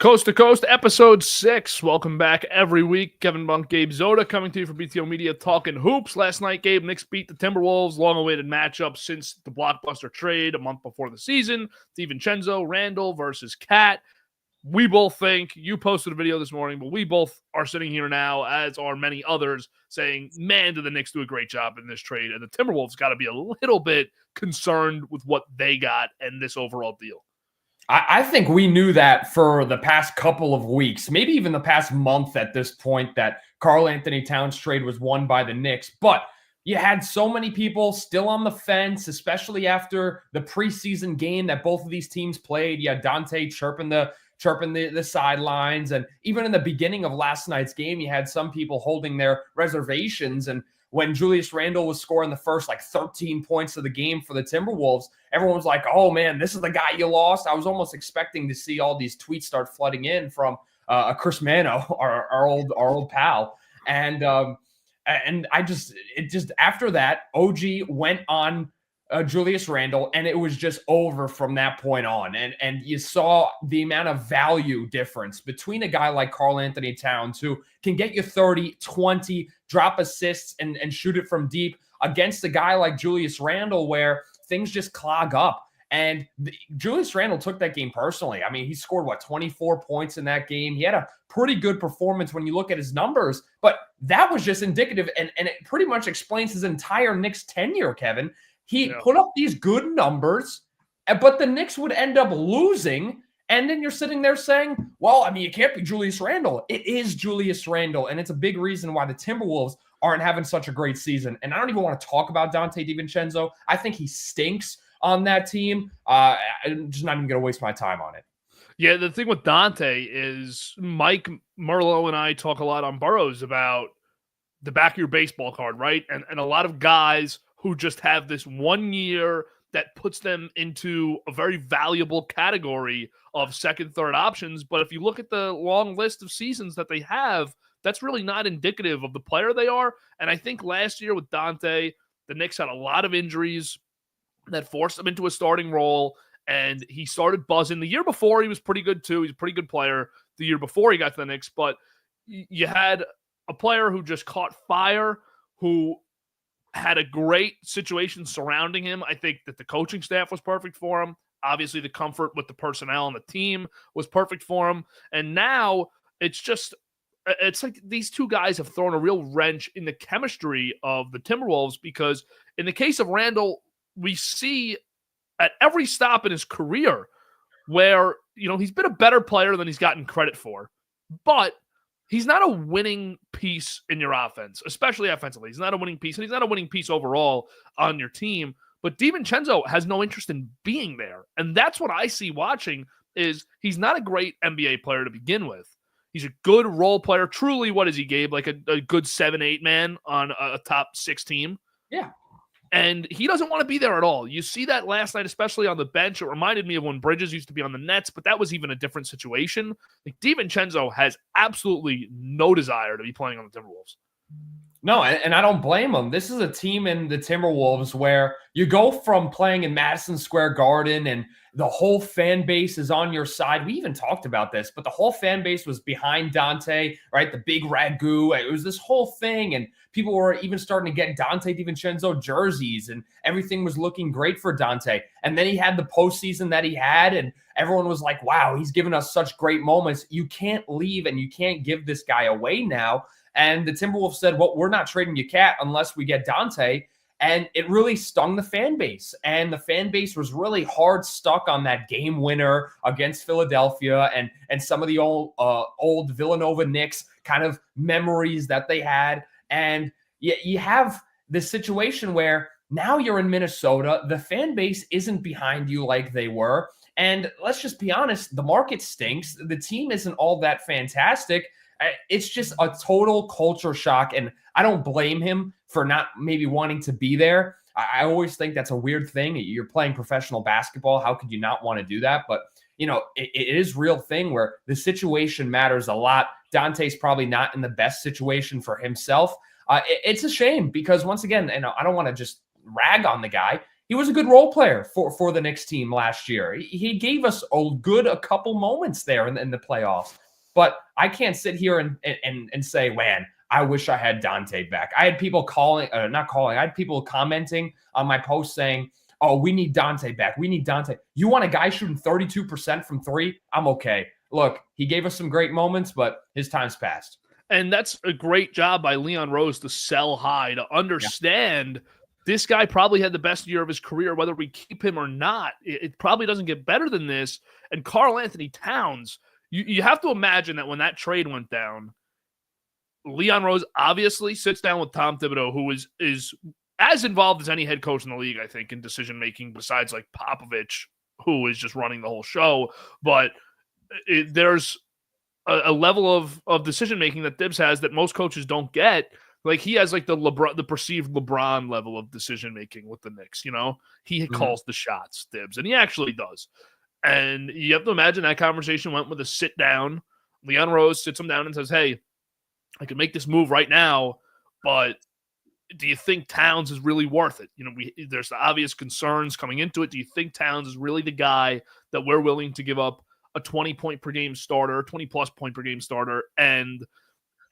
Coast to Coast, episode 6. Welcome back every week. Kevin Bunk, Gabe Zoda coming to you from BTO Media talking hoops. Last night, Gabe, Knicks beat the Timberwolves. Long-awaited matchup since the blockbuster trade a month before the season. DiVincenzo, Randall versus Cat. We both think, you posted a video this morning, but we both are sitting here now, as are many others, saying, man, did the Knicks do a great job in this trade. And the Timberwolves got to be a little bit concerned with what they got and this overall deal. I think we knew that for the past couple of weeks, maybe even the past month at this point, that Karl-Anthony Towns trade was won by the Knicks. But you had so many people still on the fence, especially after the preseason game that both of these teams played. You had Dante chirping the sidelines. And even in the beginning of last night's game, you had some people holding their reservations. And when Julius Randle was scoring the first 13 points of the game for the Timberwolves, everyone was like, oh man, this is the guy you lost. I was almost expecting to see all these tweets start flooding in from Chris Mano, our old pal. And after that, OG went on Julius Randle, and it was just over from that point on. And you saw the amount of value difference between a guy like Karl-Anthony Towns, who can get you 30, 20, drop assists, and shoot it from deep, against a guy like Julius Randle, where things just clog up. And Julius Randle took that game personally. I mean, he scored, 24 points in that game. He had a pretty good performance when you look at his numbers, but that was just indicative, and it pretty much explains his entire Knicks tenure, Kevin. He put up these good numbers, but the Knicks would end up losing. And then you're sitting there saying, well, I mean, it can't be Julius Randle. It is Julius Randle. And it's a big reason why the Timberwolves aren't having such a great season. And I don't even want to talk about Dante DiVincenzo. I think he stinks on that team. I'm just not even going to waste my time on it. Yeah, the thing with Dante is Mike Merlo and I talk a lot on Burrows about the back of your baseball card, right? And a lot of guys who just have this 1 year that puts them into a very valuable category of second, third options. But if you look at the long list of seasons that they have, that's really not indicative of the player they are. And I think last year with Dante, the Knicks had a lot of injuries that forced him into a starting role, and he started buzzing. The year before, he was pretty good too. He's a pretty good player the year before he got to the Knicks. But you had a player who just caught fire, who had a great situation surrounding him. I think that the coaching staff was perfect for him. Obviously, the comfort with the personnel on the team was perfect for him. And now it's like these two guys have thrown a real wrench in the chemistry of the Timberwolves, because in the case of Randall, we see at every stop in his career where, he's been a better player than he's gotten credit for, but he's not a winning piece in your offense, especially offensively. He's not a winning piece, and he's not a winning piece overall on your team. But DiVincenzo has no interest in being there. And that's what I see watching, is he's not a great NBA player to begin with. He's a good role player. Truly, what is he, Gabe? Like a good 7-8 man on a top 6 team? Yeah. And he doesn't want to be there at all. You see that last night, especially on the bench. It reminded me of when Bridges used to be on the Nets, but that was even a different situation. Like, DiVincenzo has absolutely no desire to be playing on the Timberwolves. No, and I don't blame him. This is a team in the Timberwolves where you go from playing in Madison Square Garden and the whole fan base is on your side. We even talked about this, but the whole fan base was behind Dante, right? The big ragu. It was this whole thing, and people were even starting to get Dante DiVincenzo jerseys, and everything was looking great for Dante. And then he had the postseason that he had, and everyone was like, wow, he's given us such great moments. You can't leave, and you can't give this guy away now. And the Timberwolves said, well, we're not trading you Cat unless we get Dante. And it really stung the fan base. And the fan base was really hard stuck on that game winner against Philadelphia and some of the old Villanova Knicks kind of memories that they had. And you have this situation where now you're in Minnesota. The fan base isn't behind you like they were. And let's just be honest, the market stinks. The team isn't all that fantastic. It's just a total culture shock, and I don't blame him for not maybe wanting to be there. I always think that's a weird thing. You're playing professional basketball. How could you not want to do that? But, it is real thing where the situation matters a lot. Dante's probably not in the best situation for himself. It's a shame because, once again, and I don't want to just rag on the guy. he was a good role player for the Knicks team last year. He gave us a couple moments there in the playoffs. But I can't sit here and say, man, I wish I had Dante back. I had people I had people commenting on my post saying, oh, we need Dante back. We need Dante. You want a guy shooting 32% from three? I'm okay. Look, he gave us some great moments, but his time's passed. And that's a great job by Leon Rose to sell high, to understand this guy probably had the best year of his career, whether we keep him or not. It probably doesn't get better than this. And Karl Anthony Towns, you have to imagine that when that trade went down, Leon Rose obviously sits down with Tom Thibodeau, who is as involved as any head coach in the league, I think, in decision-making, besides like Popovich, who is just running the whole show. But there's a level of decision-making that Thibs has that most coaches don't get. Like, he has like the perceived LeBron level of decision-making with the Knicks, He calls the shots, Thibs, and he actually does. And you have to imagine that conversation went with a sit-down. Leon Rose sits him down and says, hey, I can make this move right now, but do you think Towns is really worth it? There's the obvious concerns coming into it. Do you think Towns is really the guy that we're willing to give up a 20-point per game starter, 20-plus point per game starter, and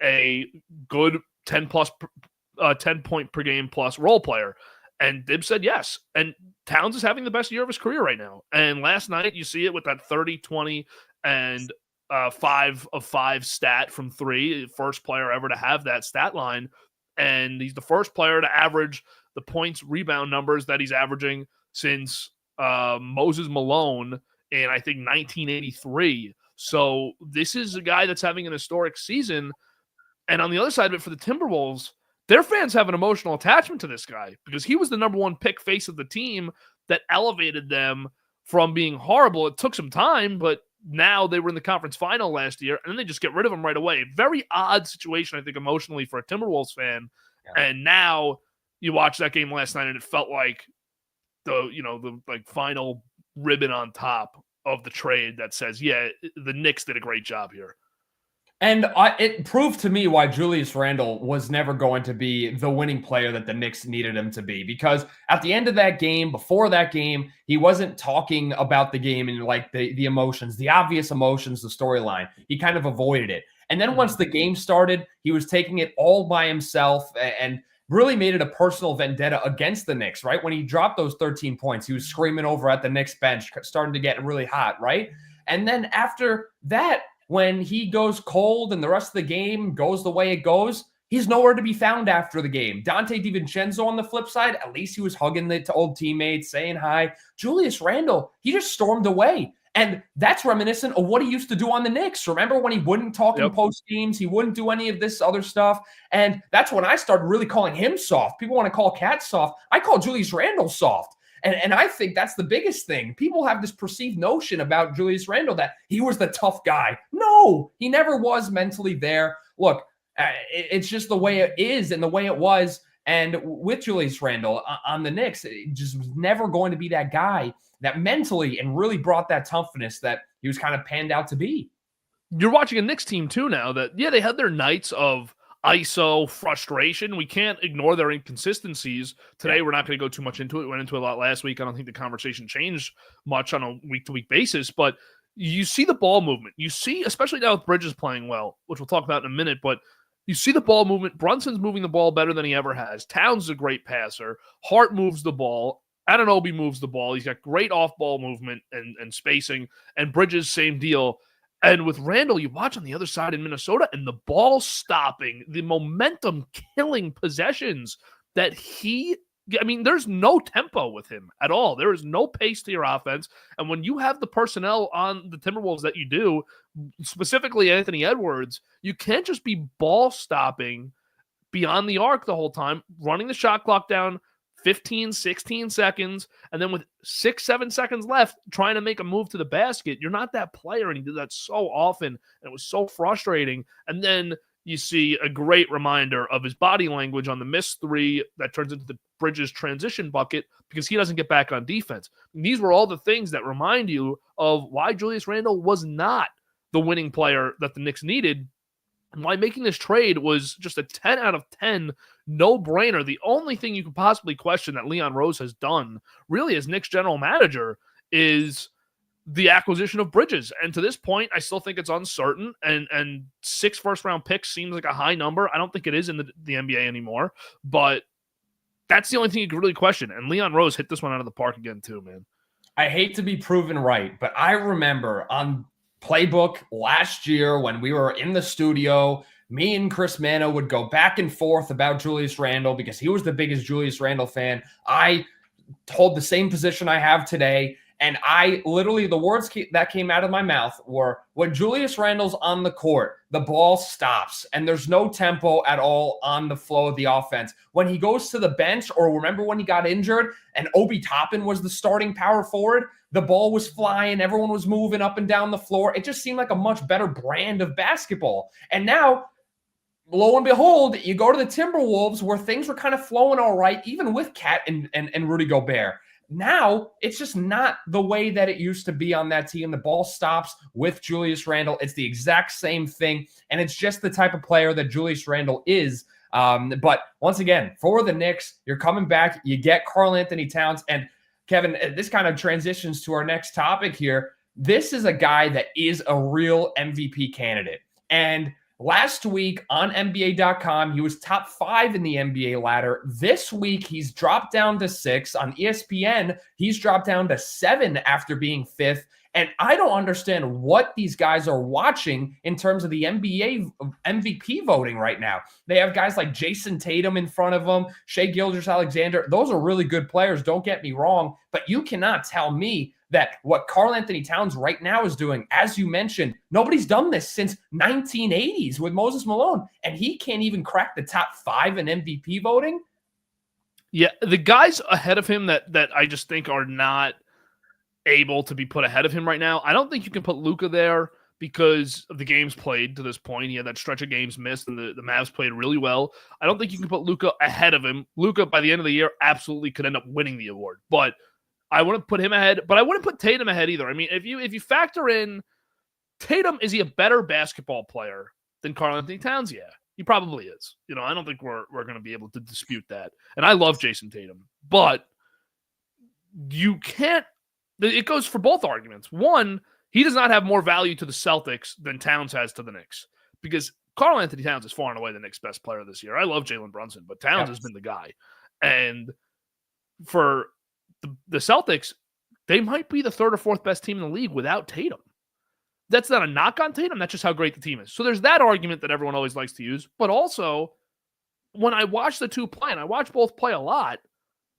a good 10-point per game plus role player? And Dib said yes. And Towns is having the best year of his career right now. And last night, you see it with that 30, 20, and 5 of 5 stat from three. First player ever to have that stat line. And he's the first player to average the points rebound numbers that he's averaging since Moses Malone in, I think, 1983. So this is a guy that's having an historic season. And on the other side of it, for the Timberwolves, their fans have an emotional attachment to this guy because he was the number one pick face of the team that elevated them from being horrible. It took some time, but now they were in the conference final last year, and then they just get rid of him right away. Very odd situation, I think, emotionally for a Timberwolves fan. Yeah. And now you watch that game last night, and it felt like the final ribbon on top of the trade that says, yeah, the Knicks did a great job here. And it proved to me why Julius Randle was never going to be the winning player that the Knicks needed him to be. Because at the end of that game, before that game, he wasn't talking about the game and like the emotions, the obvious emotions, the storyline. He kind of avoided it. And then once the game started, he was taking it all by himself and really made it a personal vendetta against the Knicks, right? When he dropped those 13 points, he was screaming over at the Knicks bench, starting to get really hot, right? And then after that, when he goes cold and the rest of the game goes the way it goes, he's nowhere to be found after the game. Dante DiVincenzo on the flip side, at least he was hugging the old teammates, saying hi. Julius Randle, he just stormed away. And that's reminiscent of what he used to do on the Knicks. Remember when he wouldn't talk in post games? He wouldn't do any of this other stuff. And that's when I started really calling him soft. People want to call Cat soft. I call Julius Randle soft. And I think that's the biggest thing. People have this perceived notion about Julius Randle that he was the tough guy. No, he never was mentally there. Look, it's just the way it is and the way it was. And with Julius Randle on the Knicks, it just was never going to be that guy that mentally and really brought that toughness that he was kind of panned out to be. You're watching a Knicks team too now that, yeah, they had their nights of ISO frustration. We can't ignore their inconsistencies. Today, we're not going to go too much into it. We went into it a lot last week. I don't think the conversation changed much on a week-to-week basis, but you see the ball movement. You see, especially now with Bridges playing well, which we'll talk about in a minute, but you see the ball movement. Brunson's moving the ball better than he ever has. Towns is a great passer. Hart moves the ball. Anunoby moves the ball. He's got great off-ball movement and spacing. And Bridges, same deal. And with Randle, you watch on the other side in Minnesota, and the ball stopping, the momentum killing possessions that there's no tempo with him at all. There is no pace to your offense. And when you have the personnel on the Timberwolves that you do, specifically Anthony Edwards, you can't just be ball stopping beyond the arc the whole time, running the shot clock down 15, 16 seconds, and then with 6-7 seconds left, trying to make a move to the basket. You're not that player, and he did that so often, and it was so frustrating. And then you see a great reminder of his body language on the missed three that turns into the Bridges transition bucket because he doesn't get back on defense. And these were all the things that remind you of why Julius Randle was not the winning player that the Knicks needed. why making this trade was just a 10 out of 10 no-brainer. The only thing you could possibly question that Leon Rose has done, really as Knicks general manager, is the acquisition of Bridges. And to this point, I still think it's uncertain. And 6 first-round picks seems like a high number. I don't think it is in the NBA anymore. But that's the only thing you could really question. And Leon Rose hit this one out of the park again too, man. I hate to be proven right, but I remember on Playbook last year when we were in the studio, me and Chris Mano would go back and forth about Julius Randle because he was the biggest Julius Randle fan. I hold the same position I have today. And I literally, the words that came out of my mouth were, when Julius Randle's on the court, the ball stops and there's no tempo at all on the flow of the offense. When he goes to the bench, or remember when he got injured and Obi Toppin was the starting power forward, the ball was flying, everyone was moving up and down the floor. It just seemed like a much better brand of basketball. And now, lo and behold, you go to the Timberwolves where things were kind of flowing all right, even with Cat and Rudy Gobert. Now, it's just not the way that it used to be on that team. The ball stops with Julius Randle. It's the exact same thing, and it's just the type of player that Julius Randle is. But once again, for the Knicks, you're coming back. You get Karl-Anthony Towns. And, Kevin, this kind of transitions to our next topic here. This is a guy that is a real MVP candidate. And last week on NBA.com, he was top 5 in the NBA ladder. This week, he's dropped down to 6. On ESPN, he's dropped down to 7 after being 5th. And I don't understand what these guys are watching in terms of the NBA MVP voting right now. They have guys like Jason Tatum in front of them, Shai Gilgeous-Alexander. Those are really good players, don't get me wrong. But you cannot tell me that what Karl-Anthony Towns right now is doing, as you mentioned, nobody's done this since 1980s with Moses Malone, and he can't even crack the top 5 in MVP voting. Yeah, the guys ahead of him that I just think are not able to be put ahead of him right now. I don't think you can put Luka there because of the games played to this point. He had that stretch of games missed, and the Mavs played really well. I don't think you can put Luka ahead of him. Luka, by the end of the year, absolutely could end up winning the award, but I wouldn't put him ahead, but I wouldn't put Tatum ahead either. I mean, if you factor in Tatum, is he a better basketball player than Karl-Anthony Towns? Yeah, he probably is. You know, I don't think we're going to be able to dispute that. And I love Jason Tatum, but you can't. It goes for both arguments. One, he does not have more value to the Celtics than Towns has to the Knicks, because Karl-Anthony Towns is far and away the Knicks' best player this year. I love Jalen Brunson, but Towns has been the guy. And for the Celtics, they might be the 3rd or 4th best team in the league without Tatum. That's not a knock on Tatum. That's just how great the team is. So there's that argument that everyone always likes to use. But also, when I watch the two play, and I watch both play a lot,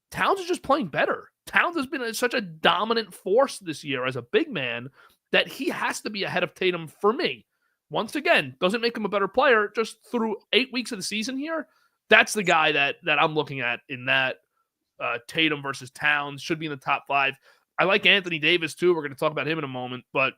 Towns is just playing better. Towns has been such a dominant force this year as a big man that he has to be ahead of Tatum for me. Once again, doesn't make him a better player. Just through 8 weeks of the season here, that's the guy that I'm looking at in that Tatum versus Towns. Should be in the top 5. I like Anthony Davis too. We're going to talk about him in a moment, but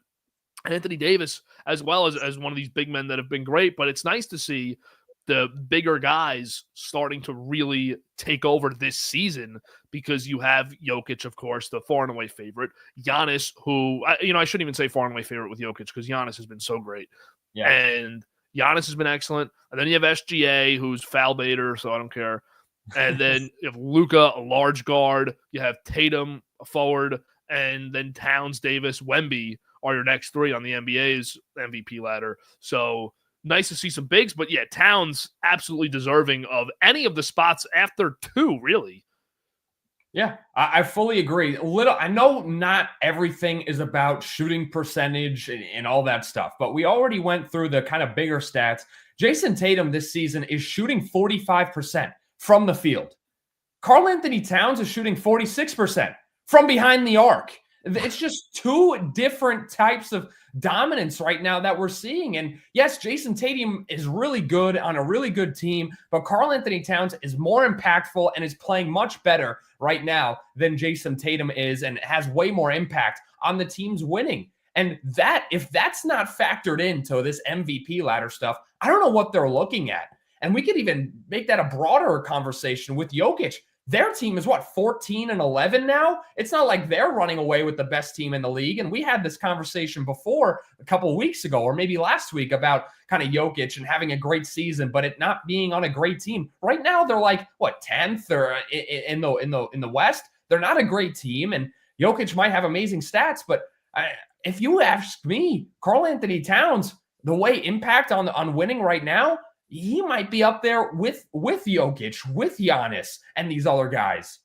Anthony Davis as well as one of these big men that have been great. But it's nice to see the bigger guys starting to really take over this season, because you have Jokic, of course, the far and away favorite. Giannis, who, I shouldn't even say far and away favorite with Jokic, because Giannis has been so great. Yeah. And Giannis has been excellent. And then you have SGA, who's foul baiter, so I don't care. And then you have Luka, a large guard. You have Tatum, a forward. And then Towns, Davis, Wemby are your next 3 on the NBA's MVP ladder. So nice to see some bigs. But yeah, Towns absolutely deserving of any of the spots after 2, really. Yeah, I fully agree. I know not everything is about shooting percentage and all that stuff, but we already went through the kind of bigger stats. Jason Tatum this season is shooting 45% from the field. Karl-Anthony Towns is shooting 46% from behind the arc. It's just 2 different types of dominance right now that we're seeing. And yes, Jason Tatum is really good on a really good team, but Karl-Anthony Towns is more impactful and is playing much better right now than Jason Tatum is, and has way more impact on the team's winning. And that, if that's not factored into this MVP ladder stuff, I don't know what they're looking at. And we could even make that a broader conversation with Jokic. Their team is what, 14-11 now? It's not like they're running away with the best team in the league. And we had this conversation before a couple of weeks ago, or maybe last week, about kind of Jokic and having a great season, but it not being on a great team. Right now, they're like, what, 10th or in the West? They're not a great team. And Jokic might have amazing stats, but if you ask me, Karl Anthony Towns, the way impact on winning right now, he might be up there with Jokic, with Giannis, and these other guys.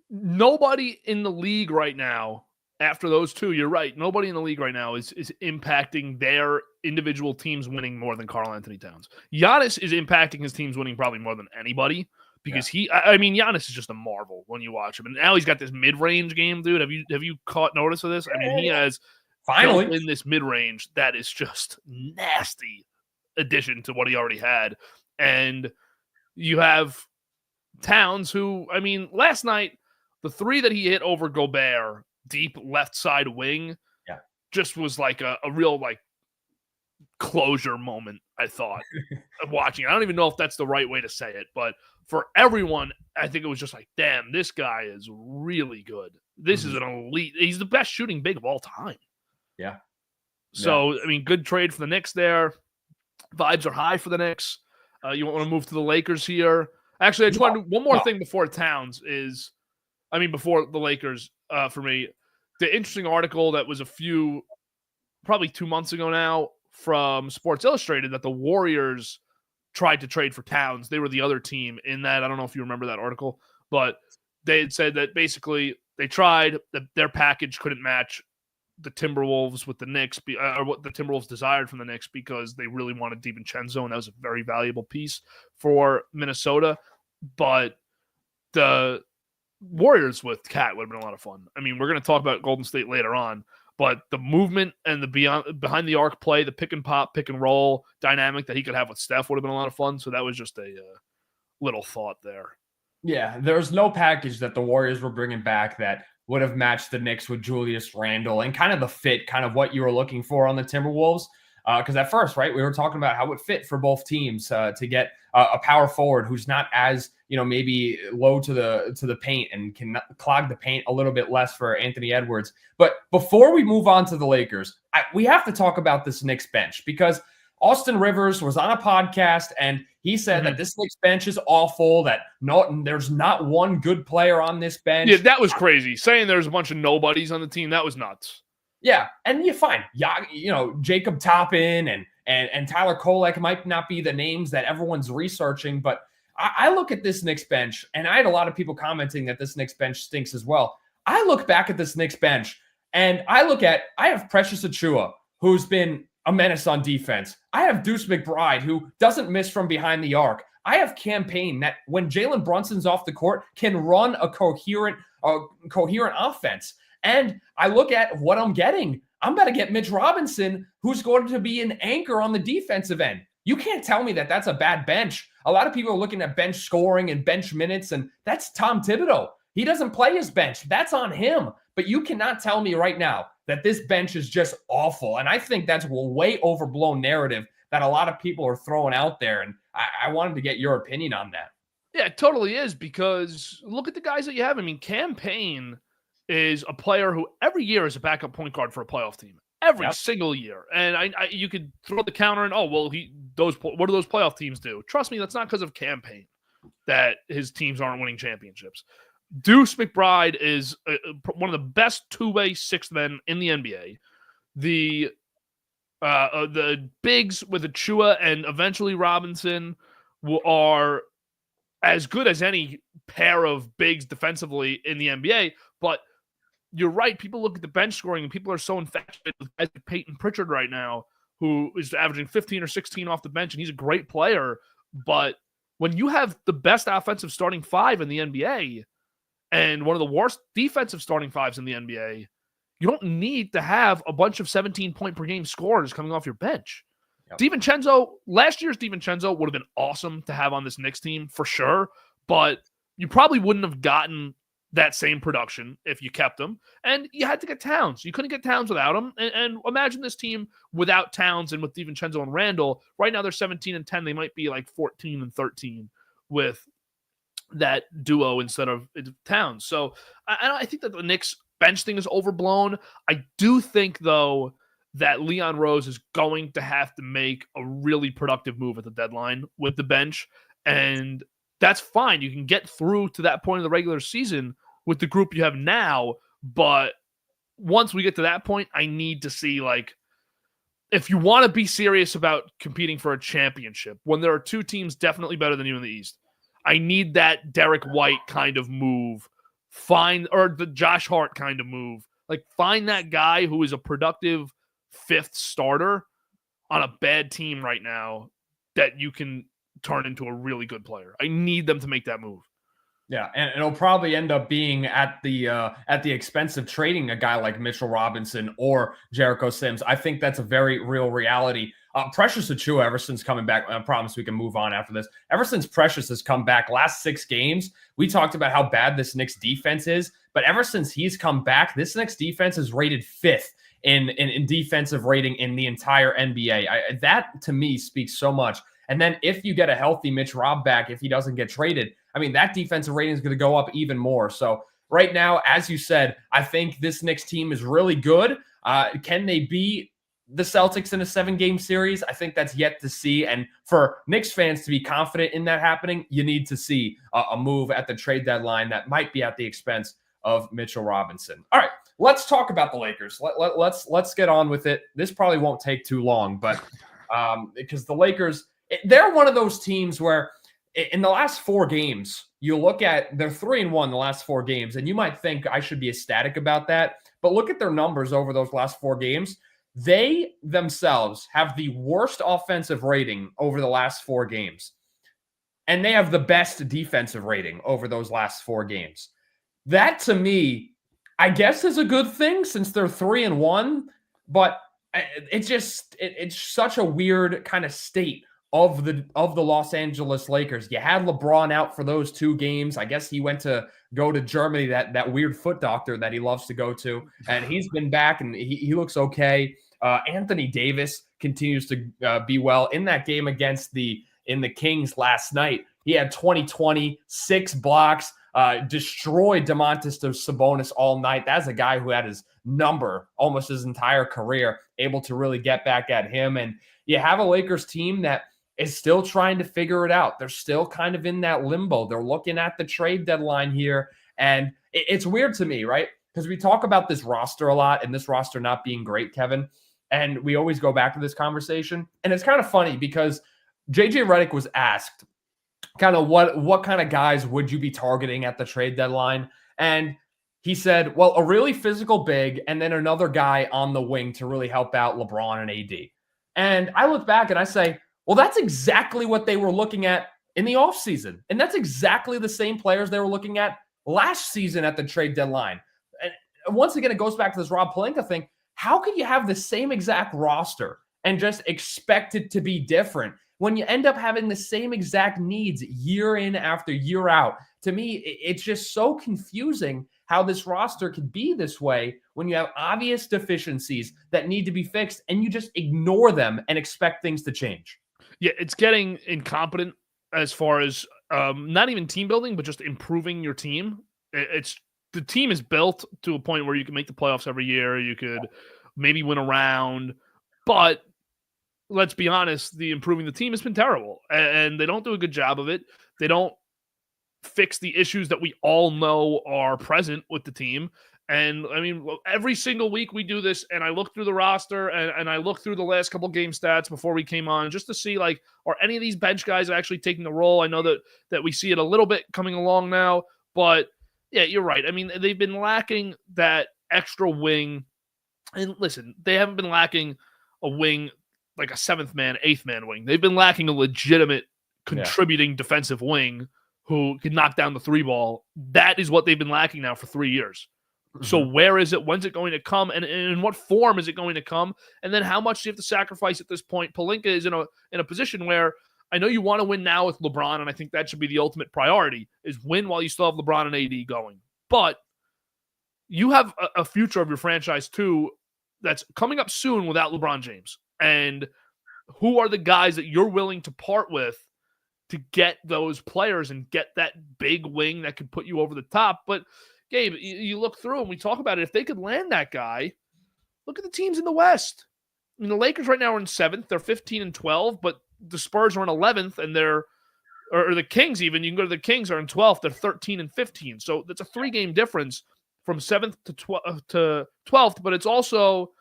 Nobody in the league right now, after those two, you're right. Nobody in the league right now is impacting their individual teams winning more than Karl Anthony Towns. Giannis is impacting his teams winning probably more than anybody because Giannis is just a marvel when you watch him. And now he's got this mid-range game, dude. Have you caught notice of this? I mean, he has finally in this mid-range that is just nasty addition to what he already had. And you have Towns who, I mean, last night, the three that he hit over Gobert, deep left side wing, just was like a real like closure moment, I thought, of watching. I don't even know if that's the right way to say it, but for everyone, I think it was just like, damn, this guy is really good. This is an elite. He's the best shooting big of all time. Yeah. So, I mean, good trade for the Knicks there. Vibes are high for the Knicks. You want to move to the Lakers here? Actually, I just want to do one more thing before Towns before the Lakers, for me. The interesting article that was probably 2 months ago now from Sports Illustrated that the Warriors tried to trade for Towns. They were the other team in that. I don't know if you remember that article, but they had said that basically they tried, that their package couldn't match the Timberwolves with the Knicks, or what the Timberwolves desired from the Knicks, because they really wanted DiVincenzo, and that was a very valuable piece for Minnesota. But the Warriors with Cat would have been a lot of fun. I mean, we're going to talk about Golden State later on, but the movement and the behind the arc play, the pick and pop, pick and roll dynamic that he could have with Steph would have been a lot of fun. So that was just a little thought there. Yeah, there's no package that the Warriors were bringing back that would have matched the Knicks with Julius Randle and kind of the fit, kind of what you were looking for on the Timberwolves. Because at first, right, we were talking about how it fit for both teams to get a power forward who's not as, maybe low to the paint and can clog the paint a little bit less for Anthony Edwards. But before we move on to the Lakers, we have to talk about this Knicks bench, because Austin Rivers was on a podcast and he said that this Knicks bench is awful, that there's not one good player on this bench. Yeah, that was crazy. Saying there's a bunch of nobodies on the team, that was nuts. Yeah, and you're fine. Yeah, Jacob Toppin and Tyler Kolek might not be the names that everyone's researching, but I look at this Knicks bench, and I had a lot of people commenting that this Knicks bench stinks as well. I look back at this Knicks bench, and I have Precious Achiuwa, who's been a menace on defense. I have Deuce McBride, who doesn't miss from behind the arc. I have Cam Payne, that when Jalen Brunson's off the court can run a coherent offense. And I look at what I'm getting. I'm about to get Mitch Robinson, who's going to be an anchor on the defensive end. You can't tell me that that's a bad bench. A lot of people are looking at bench scoring and bench minutes, and that's Tom Thibodeau. He doesn't play his bench. That's on him. But you cannot tell me right now that this bench is just awful. And I think that's a way overblown narrative that a lot of people are throwing out there. And I wanted to get your opinion on that. Yeah, it totally is, because look at the guys that you have. I mean, Cam Payne is a player who every year is a backup point guard for a playoff team. Every single year. And you could throw the counter and, what do those playoff teams do? Trust me, that's not because of Cam Payne that his teams aren't winning championships. Deuce McBride is one of the best two-way sixth men in the NBA. The bigs with Achiuwa and eventually Robinson are as good as any pair of bigs defensively in the NBA. But you're right. People look at the bench scoring and people are so infatuated with guys like Peyton Pritchard right now, who is averaging 15 or 16 off the bench, and he's a great player. But when you have the best offensive starting five in the NBA and one of the worst defensive starting fives in the NBA, you don't need to have a bunch of 17-point per game scorers coming off your bench. Yep. Last year's DiVincenzo would have been awesome to have on this Knicks team for sure, but you probably wouldn't have gotten that same production if you kept him. And you had to get Towns. You couldn't get Towns without him. And imagine this team without Towns and with DiVincenzo and Randle. Right now they're 17-10. They might be like 14-13 with that duo instead of Towns. So I think that the Knicks bench thing is overblown. I do think, though, that Leon Rose is going to have to make a really productive move at the deadline with the bench. And that's fine. You can get through to that point of the regular season with the group you have now. But once we get to that point, I need to see, like, if you want to be serious about competing for a championship, when there are two teams definitely better than you in the East, I need that Derek White kind of move. Or the Josh Hart kind of move. Like, find that guy who is a productive fifth starter on a bad team right now that you can turn into a really good player. I need them to make that move. Yeah, and it'll probably end up being at the expense of trading a guy like Mitchell Robinson or Jericho Sims. I think that's a very real reality. Precious Achiuwa, ever since coming back, I promise we can move on after this. Ever since Precious has come back, last 6 games, we talked about how bad this Knicks defense is. But ever since he's come back, this Knicks defense is rated 5th in defensive rating in the entire NBA. That, to me, speaks so much. And then if you get a healthy Mitch Rob back, if he doesn't get traded, I mean, that defensive rating is going to go up even more. So right now, as you said, I think this Knicks team is really good. Can they beat the Celtics in a 7-game series? I think that's yet to see. And for Knicks fans to be confident in that happening, you need to see a move at the trade deadline that might be at the expense of Mitchell Robinson. All right, let's talk about the Lakers. Let's get on with it. This probably won't take too long, but because the Lakers, they're one of those teams where in the last 4 games, you look at, they're 3-1 the last 4 games, and you might think I should be ecstatic about that. But look at their numbers over those last 4 games. They themselves have the worst offensive rating over the last 4 games. And they have the best defensive rating over those last 4 games. That, to me, I guess is a good thing since they're 3-1. But it's such a weird kind of state of the Los Angeles Lakers. You had LeBron out for those 2 games. I guess he went to go to Germany, that weird foot doctor that he loves to go to. And he's been back, and he looks okay. Anthony Davis continues to be well. In that game against the Kings last night, he had 20-20, 6 blocks, destroyed Domantas Sabonis all night. That's a guy who had his number almost his entire career, able to really get back at him. And you have a Lakers team that is still trying to figure it out. They're still kind of in that limbo. They're looking at the trade deadline here. And it's weird to me, right? Because we talk about this roster a lot and this roster not being great, Kevin. And we always go back to this conversation. And it's kind of funny because JJ Redick was asked kind of what kind of guys would you be targeting at the trade deadline? And he said, well, a really physical big and then another guy on the wing to really help out LeBron and AD. And I look back and I say, well, that's exactly what they were looking at in the offseason. And that's exactly the same players they were looking at last season at the trade deadline. And once again, it goes back to this Rob Pelinka thing. How can you have the same exact roster and just expect it to be different when you end up having the same exact needs year in after year out? To me, it's just so confusing how this roster could be this way when you have obvious deficiencies that need to be fixed and you just ignore them and expect things to change. Yeah, it's getting incompetent as far as not even team building, but just improving your team. It's the team is built to a point where you can make the playoffs every year. You could maybe win a round, but let's be honest, the improving the team has been terrible, and they don't do a good job of it. They don't fix the issues that we all know are present with the team. And I mean, every single week we do this, and I look through the roster and I look through the last couple game stats before we came on just to see, like, are any of these bench guys actually taking the role? I know that we see it a little bit coming along now, but yeah, you're right. I mean, they've been lacking that extra wing. And listen, they haven't been lacking a wing like a 7th man, 8th man wing. They've been lacking a legitimate contributing defensive wing who can knock down the 3 ball. That is what they've been lacking now for 3 years. So where is it? When's it going to come? And in what form is it going to come? And then how much do you have to sacrifice at this point? Pelinka is in a position where I know you want to win now with LeBron, and I think that should be the ultimate priority, is win while you still have LeBron and AD going. But you have a future of your franchise too that's coming up soon without LeBron James. And who are the guys that you're willing to part with to get those players and get that big wing that could put you over the top. But Gabe, you look through and we talk about it. If they could land that guy, look at the teams in the West. I mean, the Lakers right now are in 7th. They're 15-12, but the Spurs are in 11th, and or the Kings even. You can go to the Kings are in 12th. They're 13-15. So that's a 3-game difference from 7th to 12th, but it's also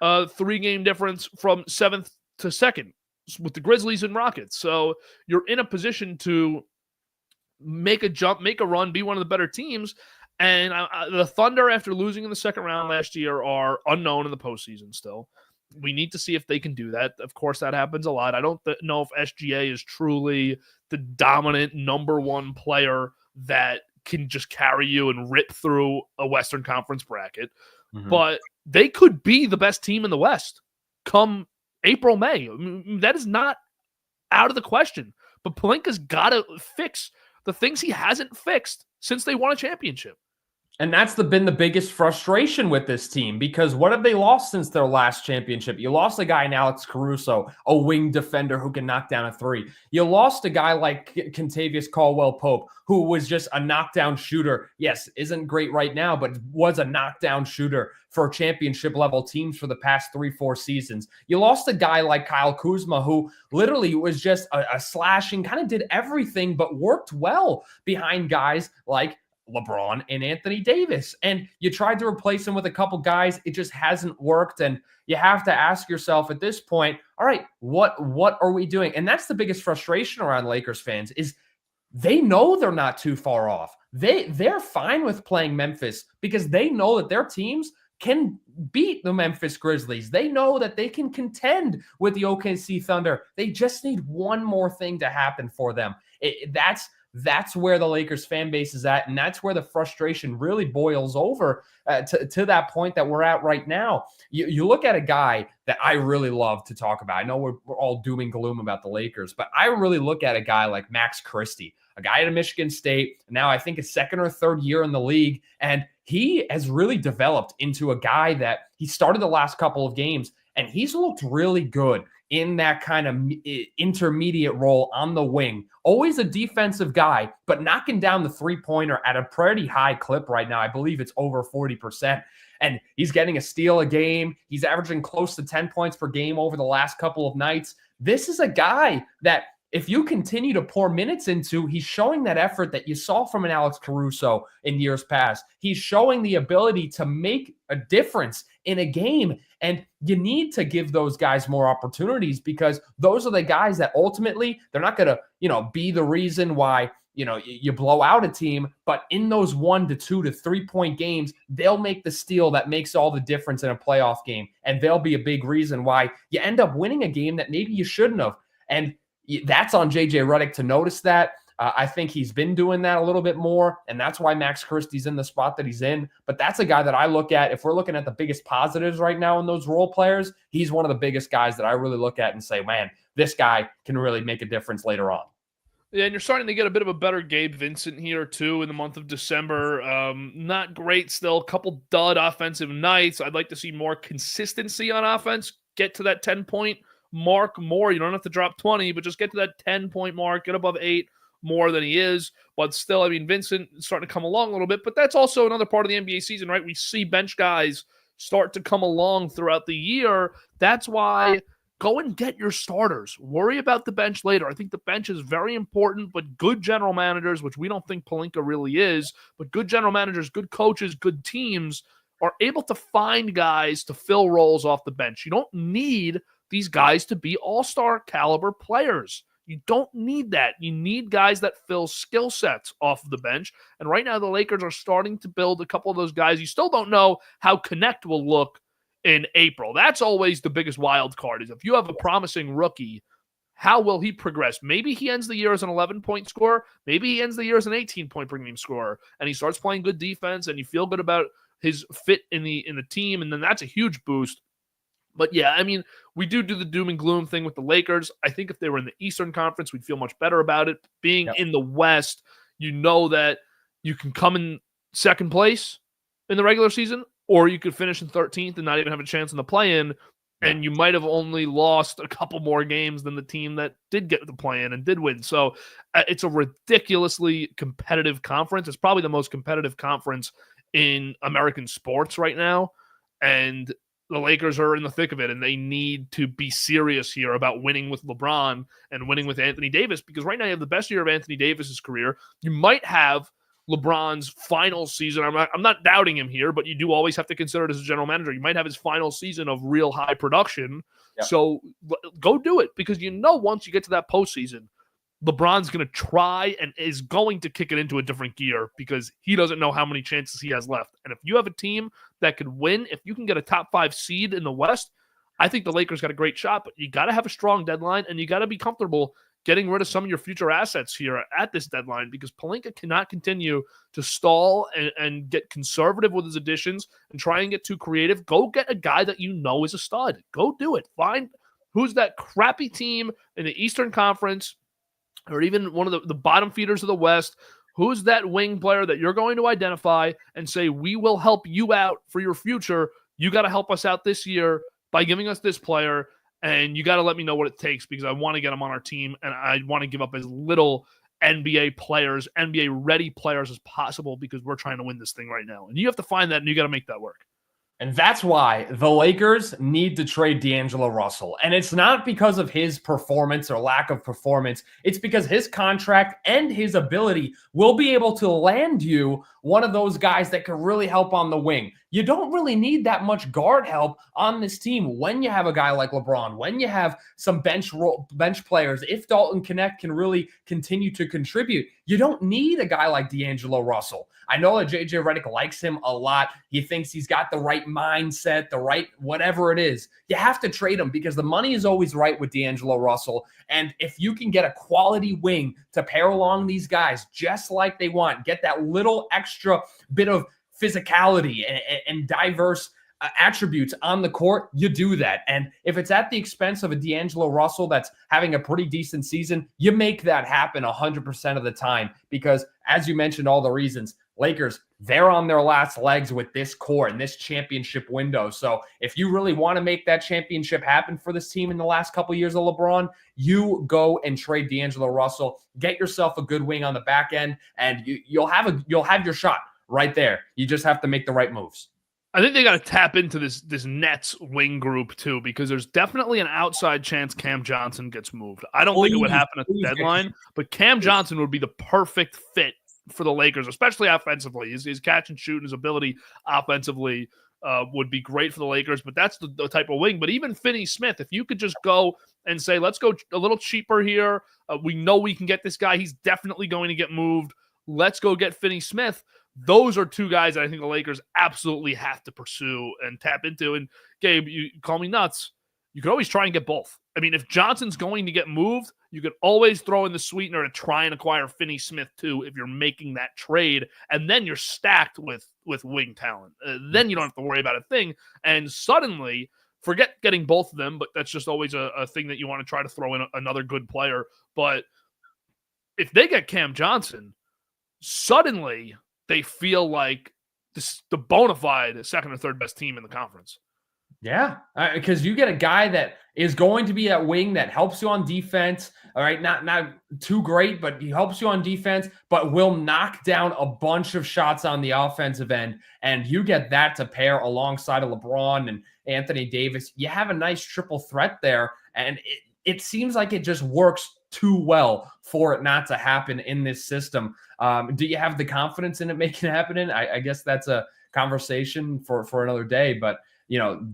a 3-game difference from 7th to 2nd with the Grizzlies and Rockets. So you're in a position to make a jump, make a run, be one of the better teams. And the Thunder, after losing in the second round last year, are unknown in the postseason still. We need to see if they can do that. Of course, that happens a lot. I don't know if SGA is truly the dominant number one player that can just carry you and rip through a Western Conference bracket. Mm-hmm. But they could be the best team in the West come April, May. I mean, that is not out of the question. But Pelinka's got to fix the things he hasn't fixed since they won a championship. And that's been the biggest frustration with this team, because what have they lost since their last championship? You lost a guy in Alex Caruso, a wing defender who can knock down a three. You lost a guy like Kentavious Caldwell-Pope, who was just a knockdown shooter. Yes, isn't great right now, but was a knockdown shooter for championship level teams for the past 3-4 seasons. You lost a guy like Kyle Kuzma, who literally was just a slashing, kind of did everything, but worked well behind guys like LeBron and Anthony Davis. And you tried to replace him with a couple guys. It just hasn't worked. And you have to ask yourself at this point, all right, what are we doing? And that's the biggest frustration around Lakers fans is they know they're not too far off. They're fine with playing Memphis because they know that their teams can beat the Memphis Grizzlies. They know that they can contend with the OKC Thunder. They just need one more thing to happen for them. That's where the Lakers fan base is at, and that's where the frustration really boils over to that point that we're at right now. You look at a guy that I really love to talk about. I know we're all doom and gloom about the Lakers, but I really look at a guy like Max Christie, a guy at Michigan State, now I think his second or third year in the league, and he has really developed into a guy that he started the last couple of games, and he's looked really good in that kind of intermediate role on the wing. Always a defensive guy, but knocking down the three-pointer at a pretty high clip right now. I believe it's over 40%. And he's getting a steal a game. He's averaging close to 10 points per game over the last couple of nights. This is a guy that if you continue to pour minutes into, he's showing that effort that you saw from an Alex Caruso in years past. He's showing the ability to make a difference in a game. And you need to give those guys more opportunities because those are the guys that ultimately they're not going to, be the reason why, you blow out a team, but in those 1 to 2 to 3 point games, they'll make the steal that makes all the difference in a playoff game. And they'll be a big reason why you end up winning a game that maybe you shouldn't have. And that's on JJ Redick to notice that. I think he's been doing that a little bit more, and that's why Max Christie's in the spot that he's in. But that's a guy that I look at. If we're looking at the biggest positives right now in those role players, he's one of the biggest guys that I really look at and say, man, this guy can really make a difference later on. Yeah, and you're starting to get a bit of a better Gabe Vincent here, too, in the month of December. Not great still. A couple dud offensive nights. I'd like to see more consistency on offense. Get to that 10-point mark more. You don't have to drop 20, but just get to that 10-point mark. Get above 8 more than he is. But still, Vincent is starting to come along a little bit. But that's also another part of the NBA season, right? We see bench guys start to come along throughout the year. That's why go and get your starters. Worry about the bench later. I think the bench is very important, but good general managers, which we don't think Pelinka really is, but good general managers, good coaches, good teams are able to find guys to fill roles off the bench. You don't need these guys to be all-star caliber players. You don't need that. You need guys that fill skill sets off of the bench. And right now, the Lakers are starting to build a couple of those guys. You still don't know how Connect will look in April. That's always the biggest wild card, is if you have a promising rookie, how will he progress? Maybe he ends the year as an 11-point scorer. Maybe he ends the year as an 18-point per game scorer, and he starts playing good defense, and you feel good about his fit in the team, and then that's a huge boost. But yeah, we do the doom and gloom thing with the Lakers. I think if they were in the Eastern Conference, we'd feel much better about it. Being in the West, you know that you can come in second place in the regular season, or you could finish in 13th and not even have a chance in the play-in. Yeah. and you might have only lost a couple more games than the team that did get the play-in and did win. So it's a ridiculously competitive conference. It's probably the most competitive conference in American sports right now, and the Lakers are in the thick of it, and they need to be serious here about winning with LeBron and winning with Anthony Davis, because right now you have the best year of Anthony Davis's career. You might have LeBron's final season. I'm not doubting him here, but you do always have to consider it as a general manager. You might have his final season of real high production. Yep. So go do it, because once you get to that postseason, LeBron's going to try and is going to kick it into a different gear, because he doesn't know how many chances he has left. And if you have a team that could win, if you can get a top 5 seed in the West, I think the Lakers got a great shot. But you got to have a strong deadline, and you got to be comfortable getting rid of some of your future assets here at this deadline, because Pelinka cannot continue to stall and get conservative with his additions and try and get too creative. Go get a guy that you know is a stud. Go do it. Find who's that crappy team in the Eastern Conference, or even one of the bottom feeders of the West. Who's that wing player that you're going to identify and say, we will help you out for your future. You got to help us out this year by giving us this player, and you got to let me know what it takes, because I want to get him on our team, and I want to give up as little NBA players, NBA-ready players as possible, because we're trying to win this thing right now. And you have to find that, and you got to make that work. And that's why the Lakers need to trade D'Angelo Russell. And it's not because of his performance or lack of performance. It's because his contract and his ability will be able to land you one of those guys that can really help on the wing. You don't really need that much guard help on this team when you have a guy like LeBron, when you have some bench players. If Dalton Connect can really continue to contribute, you don't need a guy like D'Angelo Russell. I know that JJ Redick likes him a lot. He thinks he's got the right mindset, the right whatever it is. You have to trade him, because the money is always right with D'Angelo Russell. And if you can get a quality wing to pair along these guys just like they want, get that little extra bit of physicality and diverse attributes on the court, you do that. And if it's at the expense of a D'Angelo Russell that's having a pretty decent season, you make that happen 100% of the time, because as you mentioned, all the reasons, Lakers, they're on their last legs with this core and this championship window. So if you really want to make that championship happen for this team in the last couple of years of LeBron, you go and trade D'Angelo Russell, get yourself a good wing on the back end, and you'll have your shot right there. You just have to make the right moves. I think they got to tap into this Nets wing group too, because there's definitely an outside chance Cam Johnson gets moved. I don't think it would happen at the deadline, but Cam Johnson would be the perfect fit for the Lakers, especially offensively. His catch and shoot and his ability offensively would be great for the Lakers, but that's the type of wing. But even Finney Smith, if you could just go and say, let's go a little cheaper here. We know we can get this guy. He's definitely going to get moved. Let's go get Finney Smith. Those are two guys that I think the Lakers absolutely have to pursue and tap into. And Gabe, you call me nuts. You could always try and get both. I mean, if Johnson's going to get moved, you could always throw in the sweetener to try and acquire Finney Smith too, if you're making that trade. And then you're stacked with wing talent. Then you don't have to worry about a thing. And suddenly, forget getting both of them, but that's just always a thing that you want to try to throw in another good player. But if they get Cam Johnson, suddenly they feel like the bona fide second or third best team in the conference. Yeah, because you get a guy that is going to be that wing that helps you on defense. All right, not too great, but he helps you on defense, but will knock down a bunch of shots on the offensive end. And you get that to pair alongside of LeBron and Anthony Davis. You have a nice triple threat there, and it seems like it just works too well for it not to happen in this system. Do you have the confidence in it making it happen? I guess that's a conversation for another day, but you know,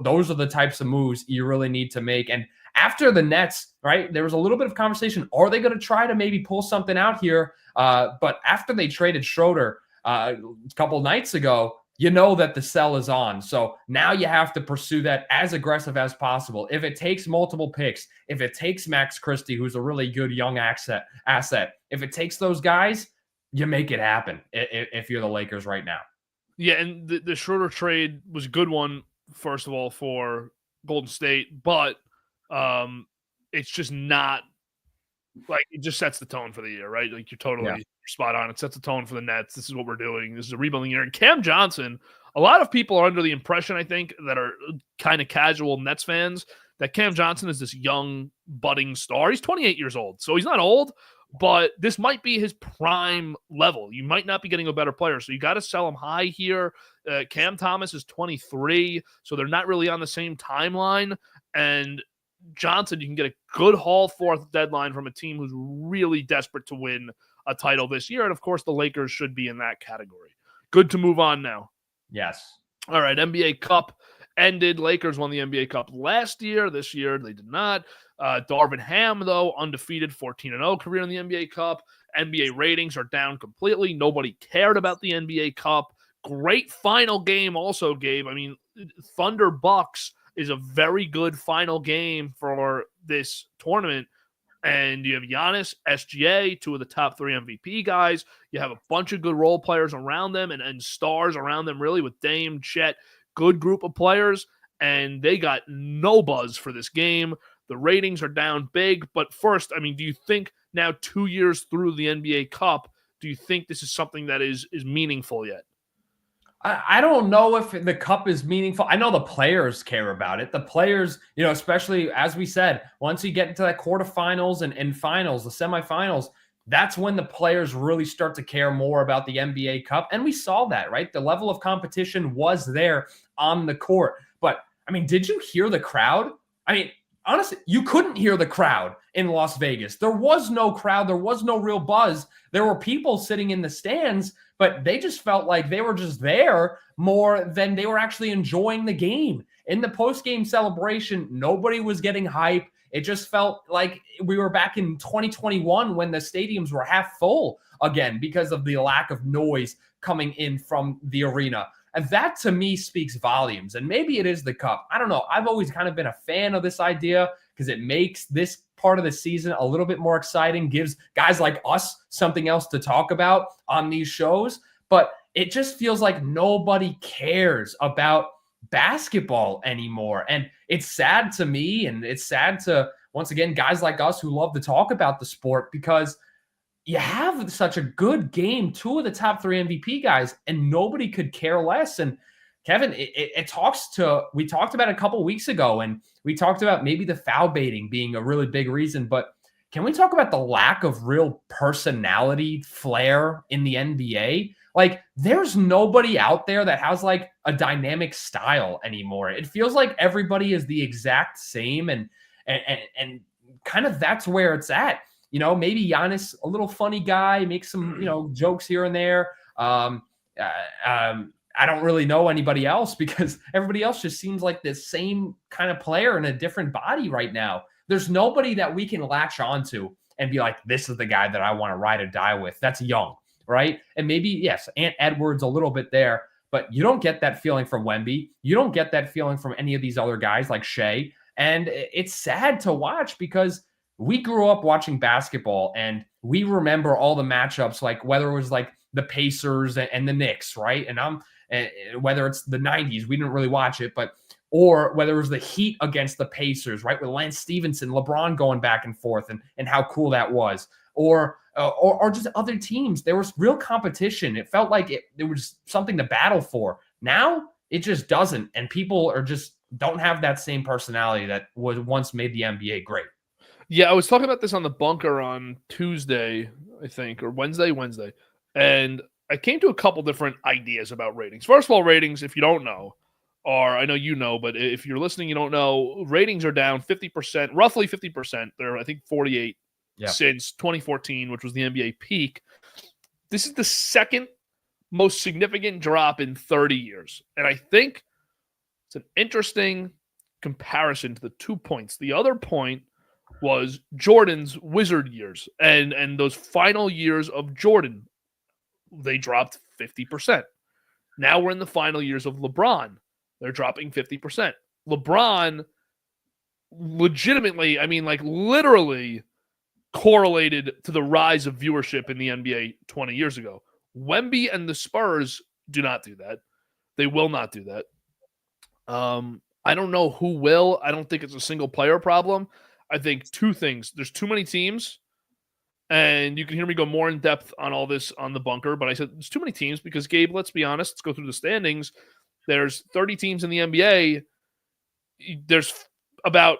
those are the types of moves you really need to make. And after the Nets, right, there was a little bit of conversation. Are they going to try to maybe pull something out here? But after they traded Schroeder a couple nights ago, you know that the sell is on. So now you have to pursue that as aggressive as possible. If it takes multiple picks, if it takes Max Christie, who's a really good young asset, if it takes those guys, you make it happen if you're the Lakers right now. Yeah, and the Schroeder trade was a good one, first of all, for Golden State, but it's just not like it just sets the tone for the year, right? Like you're totally spot on. It sets the tone for the Nets. This is what we're doing. This is a rebuilding year. And Cam Johnson, A lot of people are under the impression, I think, that are kind of casual Nets fans, that Cam Johnson is this young, budding star. He's 28 years old, so he's not old, but this might be his prime level. You might not be getting a better player, so you got to sell him high here. Cam Thomas is 23, so they're not really on the same timeline. And Johnson, you can get a good haul fourth deadline from a team who's really desperate to win a title this year. And, of course, the Lakers should be in that category. Good to move on now. Yes. All right, NBA Cup ended. Lakers won the NBA Cup last year. This year, they did not. Darvin Ham, though, undefeated 14-0 career in the NBA Cup. NBA ratings are down completely. Nobody cared about the NBA Cup. Great final game also, Gabe. I mean, Thunder Bucks is a very good final game for this tournament. And you have Giannis, SGA, two of the top 3 MVP guys. You have a bunch of good role players around them and stars around them, really, with Dame, Chet, good group of players. And they got no buzz for this game. The ratings are down big. But first, I mean, do you think now 2 years through the NBA Cup, do you think this is something that is meaningful yet? I don't know if the cup is meaningful. I know the players care about it. The players, especially as we said, once you get into that quarterfinals and finals, the semifinals, that's when the players really start to care more about the NBA Cup. And we saw that, right? The level of competition was there on the court. But, I mean, did you hear the crowd? I mean, honestly, you couldn't hear the crowd in Las Vegas. There was no crowd. There was no real buzz. There were people sitting in the stands, but they just felt like they were just there more than they were actually enjoying the game. In the post-game celebration, nobody was getting hype. It just felt like we were back in 2021 when the stadiums were half full again because of the lack of noise coming in from the arena. And that, to me, speaks volumes. And maybe it is the cup. I don't know. I've always kind of been a fan of this idea because it makes this part of the season a little bit more exciting, gives guys like us something else to talk about on these shows. But it just feels like nobody cares about basketball anymore. And it's sad to me, and it's sad to, once again, guys like us who love to talk about the sport, because you have such a good game, 2 of the top 3 MVP guys, and nobody could care less. And Kevin, it talks to, we talked about it a couple weeks ago, and we talked about maybe the foul baiting being a really big reason, but can we talk about the lack of real personality flair in the NBA? Like, there's nobody out there that has like a dynamic style anymore. It feels like everybody is the exact same, and kind of that's where it's at. Maybe Giannis, a little funny guy, makes some, jokes here and there. I don't really know anybody else because everybody else just seems like the same kind of player in a different body right now. There's nobody that we can latch onto and be like, this is the guy that I want to ride or die with. That's young, right? And maybe, yes, Ant Edwards a little bit there, but you don't get that feeling from Wemby. You don't get that feeling from any of these other guys like Shea. And it's sad to watch because we grew up watching basketball and we remember all the matchups, like whether it was like the Pacers and the Knicks, right? And whether it's the 90s, we didn't really watch it, or whether it was the Heat against the Pacers, right? With Lance Stevenson, LeBron going back and forth and how cool that was. Or just other teams. There was real competition. It felt like there was something to battle for. Now it just doesn't. And people don't have that same personality that was once made the NBA great. Yeah, I was talking about this on the bunker on Tuesday, I think, or Wednesday. And I came to a couple different ideas about ratings. First of all, ratings, if you don't know, I know you know, but if you're listening, you don't know, ratings are down 50%, roughly 50%. They're, I think, 48 since 2014, which was the NBA peak. This is the second most significant drop in 30 years. And I think it's an interesting comparison to the 2 points. The other point was Jordan's Wizard years and those final years of Jordan. They dropped 50%. Now we're in the final years of LeBron. They're dropping 50%. LeBron legitimately, literally correlated to the rise of viewership in the NBA 20 years ago. Wemby and the Spurs do not do that. They will not do that. I don't know who will. I don't think it's a single player problem. I think 2 things. There's too many teams, and you can hear me go more in depth on all this on the bunker, but I said there's too many teams because, Gabe, let's be honest, let's go through the standings. There's 30 teams in the NBA. There's about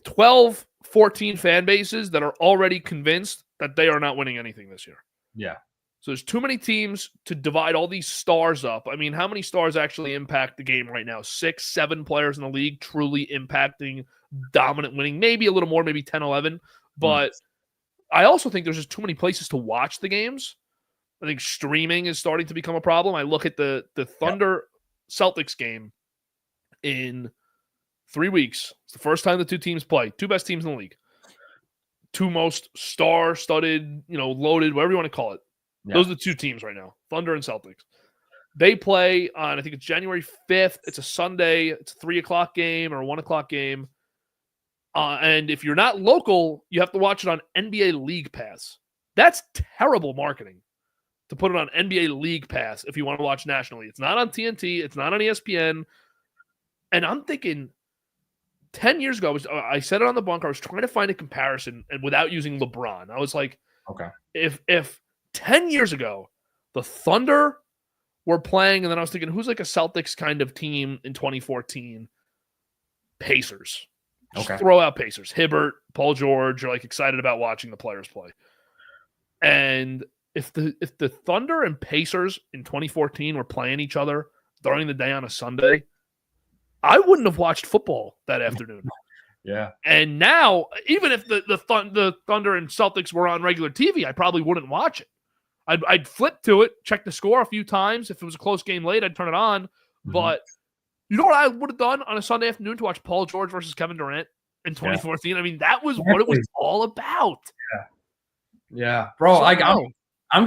12, 14 fan bases that are already convinced that they are not winning anything this year. Yeah. So there's too many teams to divide all these stars up. I mean, how many stars actually impact the game right now? 6, 7 players in the league truly impacting dominant winning, maybe a little more, maybe 10, 11. But I also think there's just too many places to watch the games. I think streaming is starting to become a problem. I look at the Thunder Celtics game in 3 weeks. It's the first time the two teams play. Two best teams in the league. Two most star-studded, loaded, whatever you want to call it. Yeah. Those are the two teams right now, Thunder and Celtics. They play on, I think it's January 5th. It's a Sunday. It's a 3 o'clock game or a 1 o'clock game. And if you're not local, you have to watch it on NBA League Pass. That's terrible marketing to put it on NBA League Pass if you want to watch nationally. It's not on TNT. It's not on ESPN. And I'm thinking 10 years ago, I said it on the bunker. I was trying to find a comparison and without using LeBron. I was like, okay, if 10 years ago, the Thunder were playing, and then I was thinking, who's like a Celtics kind of team in 2014? Pacers. Just throw out Pacers. Hibbert, Paul George are like excited about watching the players play. And if the Thunder and Pacers in 2014 were playing each other during the day on a Sunday, I wouldn't have watched football that afternoon. Yeah. And now, even if the Thunder and Celtics were on regular TV, I probably wouldn't watch it. I'd flip to it, check the score a few times. If it was a close game late, I'd turn it on. Mm-hmm. But you know what I would have done on a Sunday afternoon to watch Paul George versus Kevin Durant in 2014? Yeah. I mean, that was what it was all about. Yeah. Bro,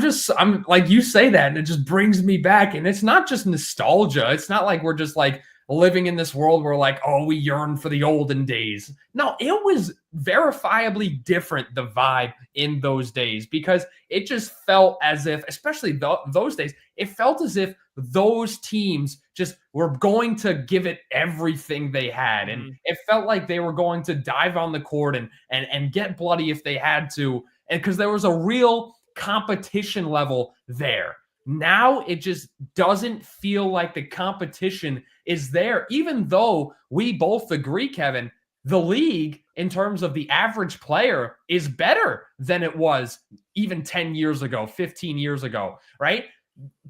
so, I'm like, you say that and it just brings me back. And it's not just nostalgia. It's not like we're just like living in this world where like, oh, we yearn for the olden days. No, it was verifiably different, the vibe in those days, because it just felt as if, especially those days, it felt as if those teams just were going to give it everything they had. And it felt like they were going to dive on the court and get bloody if they had to. And because there was a real competition level there. Now it just doesn't feel like the competition is there, even though we both agree, Kevin, the league in terms of the average player is better than it was even 10 years ago, 15 years ago, right?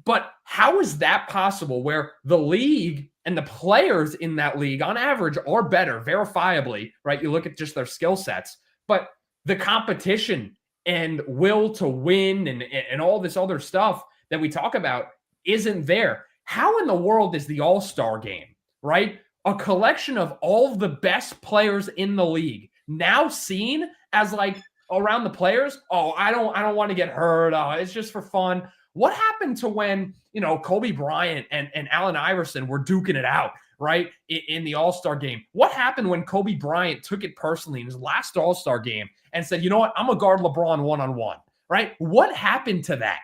But how is that possible where the league and the players in that league on average are better, verifiably, right? You look at just their skill sets, but the competition and will to win and all this other stuff that we talk about isn't there. How in the world is the All-Star game, right? A collection of all the best players in the league now seen as like around the players. Oh, I don't want to get hurt. Oh, it's just for fun. What happened to when, Kobe Bryant and Allen Iverson were duking it out, right? In the All-Star game. What happened when Kobe Bryant took it personally in his last All-Star game and said, you know what? I'm going to guard LeBron one-on-one, right? What happened to that?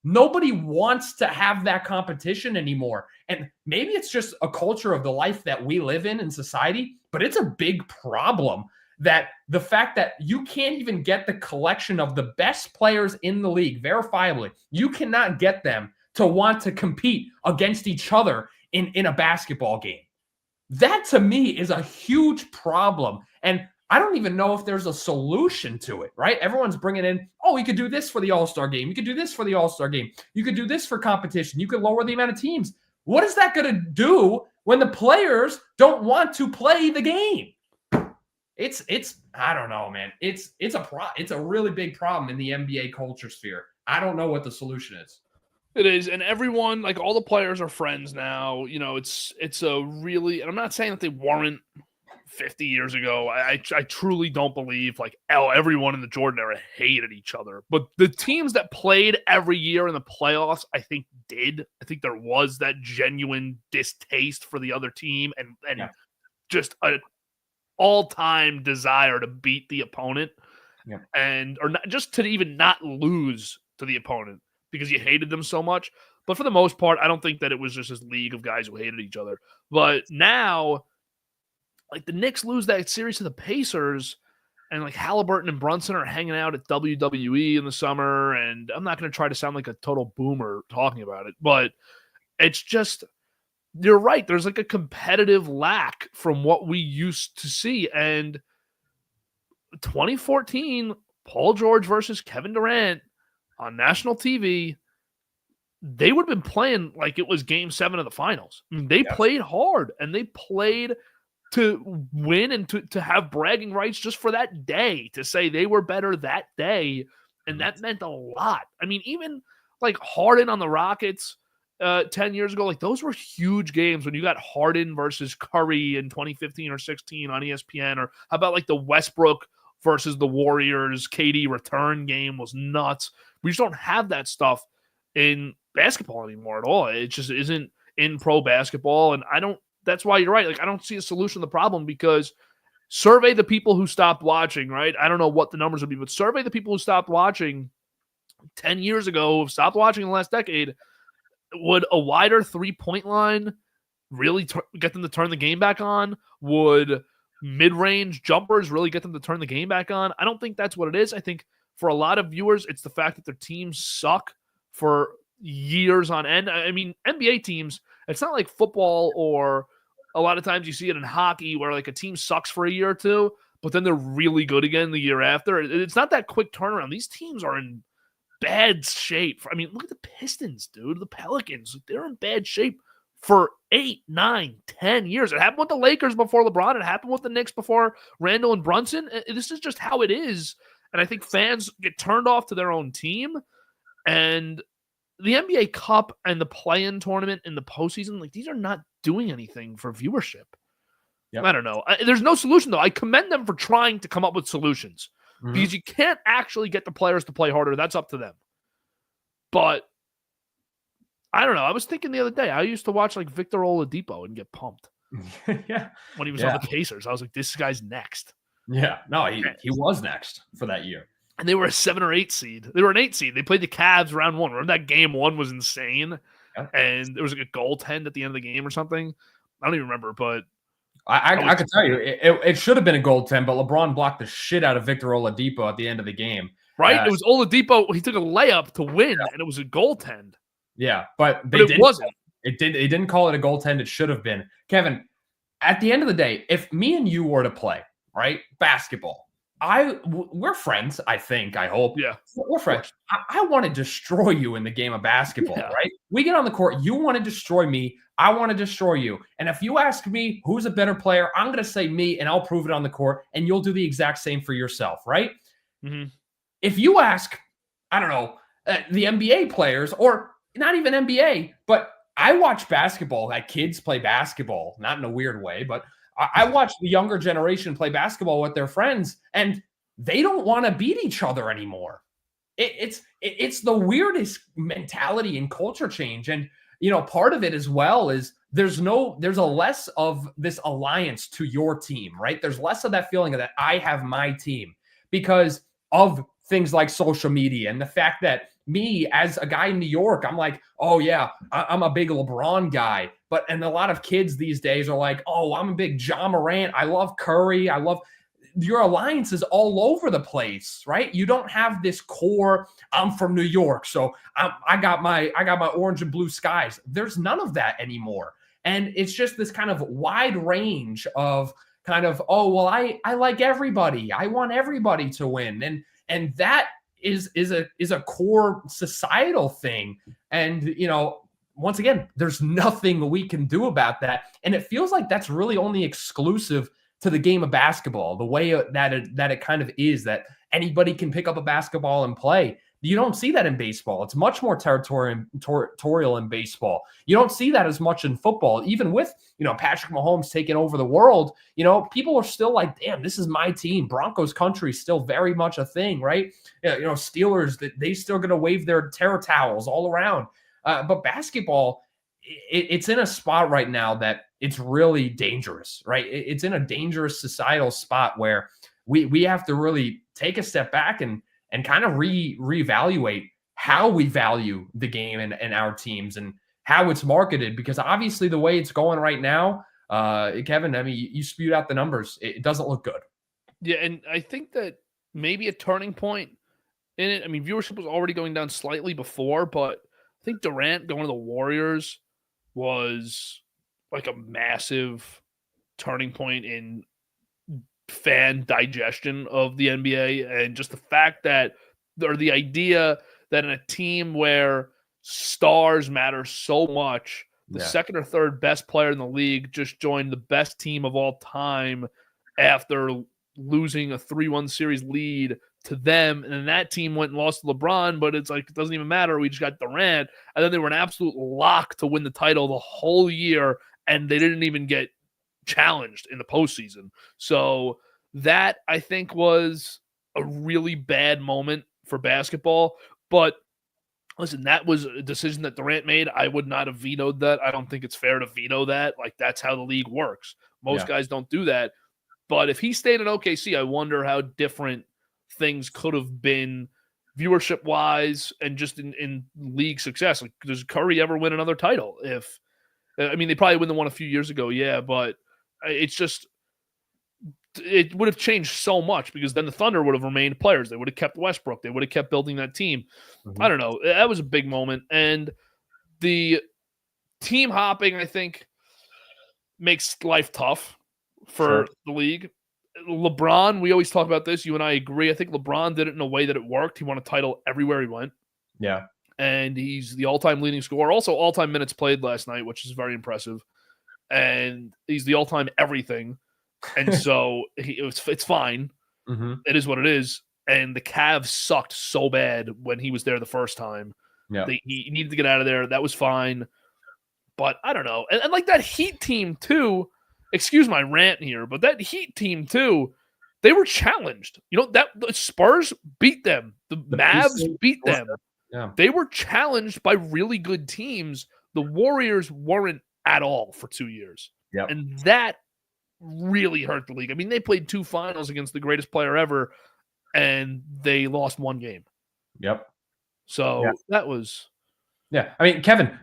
Nobody wants to have that competition anymore. And maybe it's just a culture of the life that we live in society, but it's a big problem that the fact that you can't even get the collection of the best players in the league, verifiably, you cannot get them to want to compete against each other in a basketball game. That to me is a huge problem. And I don't even know if there's a solution to it, right? Everyone's bringing in, oh, you could do this for the All-Star game. You could do this for the All-Star game. You could do this for competition. You could lower the amount of teams. What is that going to do when the players don't want to play the game? It's I don't know, man. It's a really big problem in the NBA culture sphere. I don't know what the solution is. It is, and everyone, like all the players are friends now. It's a really, and I'm not saying that they weren't 50 years ago. I truly don't believe like everyone in the Jordan era hated each other. But the teams that played every year in the playoffs, I think did. I think there was that genuine distaste for the other team and just an all-time desire to beat the opponent or not, just to even not lose to the opponent because you hated them so much. But for the most part, I don't think that it was just this league of guys who hated each other. But now, like the Knicks lose that series to the Pacers, and like Halliburton and Brunson are hanging out at WWE in the summer. And I'm not going to try to sound like a total boomer talking about it, but it's just you're right. There's like a competitive lack from what we used to see. And 2014, Paul George versus Kevin Durant on national TV, they would have been playing like it was game 7 of the finals. I mean, they Yes. played hard and they played to win and to have bragging rights just for that day, to say they were better that day. And that meant a lot. I mean, even like Harden on the Rockets 10 years ago, like those were huge games when you got Harden versus Curry in 2015 or 16 on ESPN. Or how about like the Westbrook versus the Warriors KD return game was nuts. We just don't have that stuff in basketball anymore at all. It just isn't in pro basketball. And that's why you're right. Like, I don't see a solution to the problem, because survey the people who stopped watching, right? I don't know what the numbers would be, but survey the people who stopped watching 10 years ago, who stopped watching in the last decade. Would a wider 3-point line really get them to turn the game back on? Would mid-range jumpers really get them to turn the game back on? I don't think that's what it is. I think for a lot of viewers, it's the fact that their teams suck for years on end. I mean, NBA teams, it's not like football, or a lot of times you see it in hockey where like a team sucks for a year or two, but then they're really good again the year after. It's not that quick turnaround. These teams are in bad shape. I mean, look at the Pistons, dude. The Pelicans, they're in bad shape for 8, 9, 10 years. It happened with the Lakers before LeBron. It happened with the Knicks before Randall and Brunson. This is just how it is. And I think fans get turned off to their own team. And the NBA Cup and the play-in tournament in the postseason, like, these are not doing anything for viewership. Yep. I don't know. There's no solution, though. I commend them for trying to come up with solutions. Because you can't actually get the players to play harder. That's up to them. But I don't know. I was thinking the other day, I used to watch like Victor Oladipo and get pumped. Yeah. When he was on the Pacers. I was like, this guy's next. Yeah. No, he was next for that year. And they were a 7 or 8 seed. They were an 8 seed. They played the Cavs round 1. Remember that game 1 was insane? Yeah. And there was like a goaltend at the end of the game or something. I don't even remember, but I can tell you, it should have been a goaltend, but LeBron blocked the shit out of Victor Oladipo at the end of the game. Right? It was Oladipo. He took a layup to win, and it was a goaltend. Yeah, but it wasn't. It didn't call it a goaltend. It should have been. Kevin, at the end of the day, if me and you were to play, right, basketball, we're friends, I think, I hope. Yeah. We're friends. I want to destroy you in the game of basketball, right? We get on the court. You want to destroy me. I want to destroy you. And if you ask me who's a better player, I'm going to say me, and I'll prove it on the court, and you'll do the exact same for yourself, right? Mm-hmm. If you ask, I don't know, the NBA players, or not even NBA, but I watch basketball, like kids play basketball, not in a weird way, but I watch the younger generation play basketball with their friends, and they don't want to beat each other anymore. It's the weirdest mentality and culture change. And, you know, part of it as well is there's a less of this alliance to your team, right? There's less of that feeling of that I have my team because of things like social media and the fact that me as a guy in New York, I'm like, oh yeah, I'm a big LeBron guy. And a lot of kids these days are like, oh, I'm a big Ja Morant. I love Curry. Your alliance is all over the place, right? You don't have this core. I'm from New York, so I got my orange and blue skies. There's none of that anymore, and it's just this kind of wide range of kind of, oh well, I like everybody. I want everybody to win, and that is a core societal thing. And you know, once again, there's nothing we can do about that, and it feels like that's really only exclusive to the game of basketball, the way that it kind of is, that anybody can pick up a basketball and play. You don't see that in baseball. It's much more territorial in baseball. You don't see that as much in football. Even with, you know, Patrick Mahomes taking over the world, you know, people are still like, damn, this is my team. Broncos country is still very much a thing, right? You know, Steelers, they still going to wave their terror towels all around. But basketball, it's in a spot right now that it's really dangerous, right? It's in a dangerous societal spot where we have to really take a step back and kind of reevaluate how we value the game and our teams and how it's marketed. Because obviously the way it's going right now, Kevin, I mean, you spewed out the numbers. It doesn't look good. Yeah, and I think that maybe a turning point in it, I mean, viewership was already going down slightly before, but I think Durant going to the Warriors was like a massive turning point in fan digestion of the NBA, and just the fact that, or the idea that in a team where stars matter so much, the second or third best player in the league just joined the best team of all time after losing a 3-1 series lead to them. And then that team went and lost to LeBron, but it's like, it doesn't even matter. We just got Durant. And then they were an absolute lock to win the title the whole year, and they didn't even get challenged in the postseason. So that, I think, was a really bad moment for basketball. But listen, that was a decision that Durant made. I would not have vetoed that. I don't think it's fair to veto that. Like, that's how the league works. Most guys don't do that. But if he stayed at OKC, I wonder how different things could have been viewership-wise and just in league success. Like, does Curry ever win another title? I mean, they probably wouldn't have won a few years ago, yeah, but it's just, it would have changed so much, because then the Thunder would have remained players. They would have kept Westbrook. They would have kept building that team. I don't know. That was a big moment. And the team hopping, I think, makes life tough for the league. LeBron, we always talk about this. You and I agree. I think LeBron did it in a way that it worked. He won a title everywhere he went. Yeah. And he's the all-time leading scorer. Also, all-time minutes played last night, which is very impressive. And he's the all-time everything. And so it's fine. It is what it is. And the Cavs sucked so bad when he was there the first time. Yeah. He needed to get out of there. That was fine. But I don't know. And like that Heat team, too. Excuse my rant here, but that Heat team, too, they were challenged. You know, that the Spurs beat them. The Mavs beat them. Yeah. They were challenged by really good teams. The Warriors weren't at all for 2 years. Yep. And that really hurt the league. I mean, they played 2 finals against the greatest player ever, and they lost 1 game. Yep. So that was... Yeah. I mean, Kevin,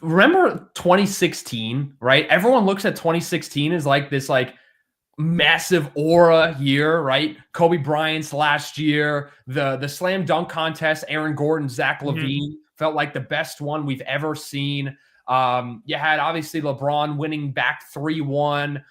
remember 2016, right? Everyone looks at 2016 as like this like massive aura year, right? Kobe Bryant's last year, the slam dunk contest, Aaron Gordon, Zach LaVine felt like the best one we've ever seen. You had obviously LeBron winning back 3-1.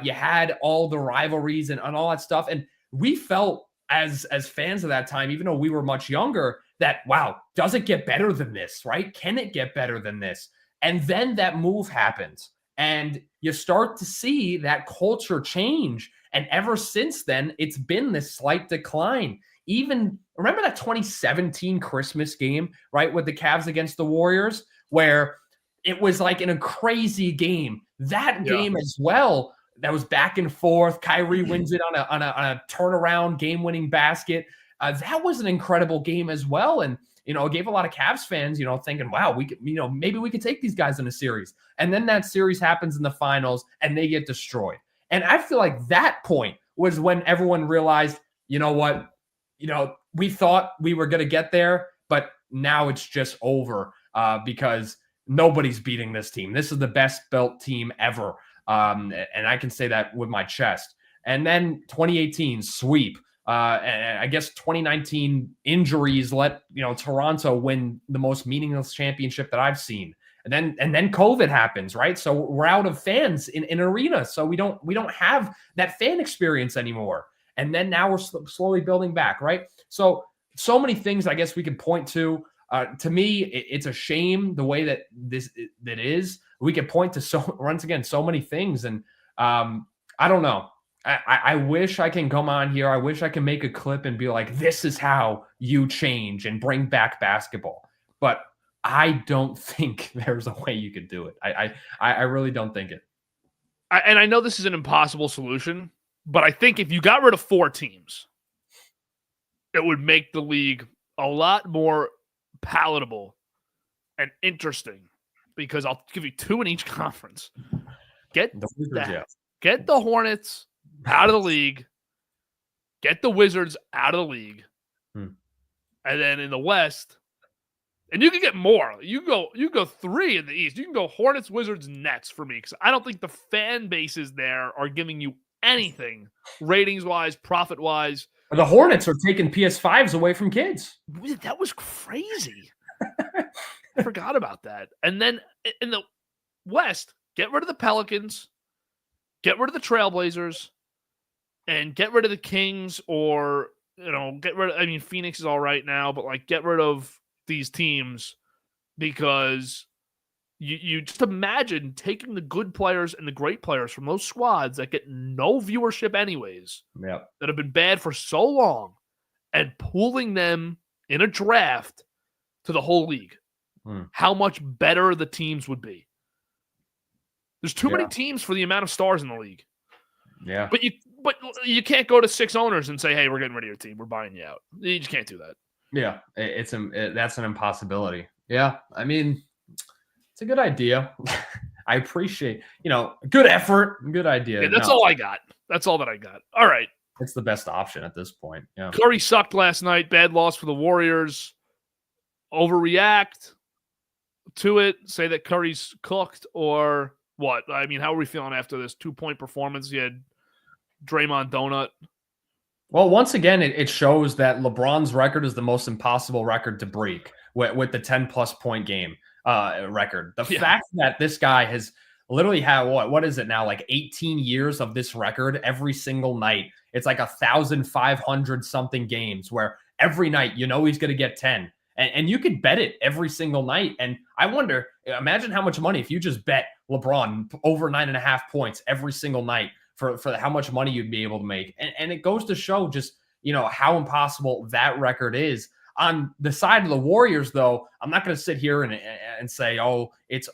You had all the rivalries and all that stuff. And we felt as fans of that time, even though we were much younger, that, wow, does it get better than this, right? Can it get better than this? And then that move happens, and you start to see that culture change. And ever since then, it's been this slight decline. Even remember that 2017 Christmas game, right, with the Cavs against the Warriors, where it was like in a crazy game. That game as well, that was back and forth. Kyrie wins it on a turnaround game-winning basket. That was an incredible game as well. And, you know, it gave a lot of Cavs fans, you know, thinking, wow, we could, you know, maybe we could take these guys in a series. And then that series happens in the finals and they get destroyed. And I feel like that point was when everyone realized, you know what, you know, we thought we were going to get there, but now it's just over because nobody's beating this team. This is the best built team ever. And I can say that with my chest. And then 2018 sweep. And I guess 2019 injuries let, you know, Toronto win the most meaningless championship that I've seen. And then COVID happens, right? So we're out of fans in arena. So we don't have that fan experience anymore. And then now we're slowly building back, right? So many things I guess we could point to. To me, it's a shame the way that that is. We could point to once again so many things, and I don't know. I wish I can come on here. I wish I can make a clip and be like, "This is how you change and bring back basketball." But I don't think there's a way you could do it. I really don't think it. And I know this is an impossible solution, but I think if you got rid of 4 teams, it would make the league a lot more palatable and interesting, because I'll give you 2 in each conference. Get the Hornets out of the league. Get the Wizards out of the league. And then in the West, and you can get more. You go 3 in the East. You can go Hornets, Wizards, Nets for me, because I don't think the fan bases there are giving you anything ratings-wise, profit-wise. The Hornets are taking PS5s away from kids. That was crazy. I forgot about that. And then in the West, get rid of the Pelicans, get rid of the Trailblazers, and get rid of the Kings, or get rid of. I mean, Phoenix is all right now, but like get rid of these teams because you just imagine taking the good players and the great players from those squads that get no viewership anyways, that have been bad for so long, and pooling them in a draft to the whole league. How much better the teams would be. There's too many teams for the amount of stars in the league. Yeah. But you can't go to 6 owners and say, hey, we're getting rid of your team. We're buying you out. You just can't do that. Yeah. That's an impossibility. Yeah. I mean, it's a good idea. I appreciate, good effort, good idea. Yeah, that's all I got. That's all that I got. All right. It's the best option at this point. Yeah. Curry sucked last night. Bad loss for the Warriors. Overreact to it. Say that Curry's cooked or what? I mean, how are we feeling after this 2-point performance? You had Draymond Donut. Well, once again, it shows that LeBron's record is the most impossible record to break with the 10-plus point game record. The fact that this guy has literally had, what is it now, like 18 years of this record every single night. It's like 1,500 something games where every night he's going to get 10. And you could bet it every single night. And I wonder, imagine how much money if you just bet LeBron over 9.5 points every single night for how much money you'd be able to make. And it goes to show just, how impossible that record is. On the side of the Warriors, though, I'm not going to sit here and say, oh, it's,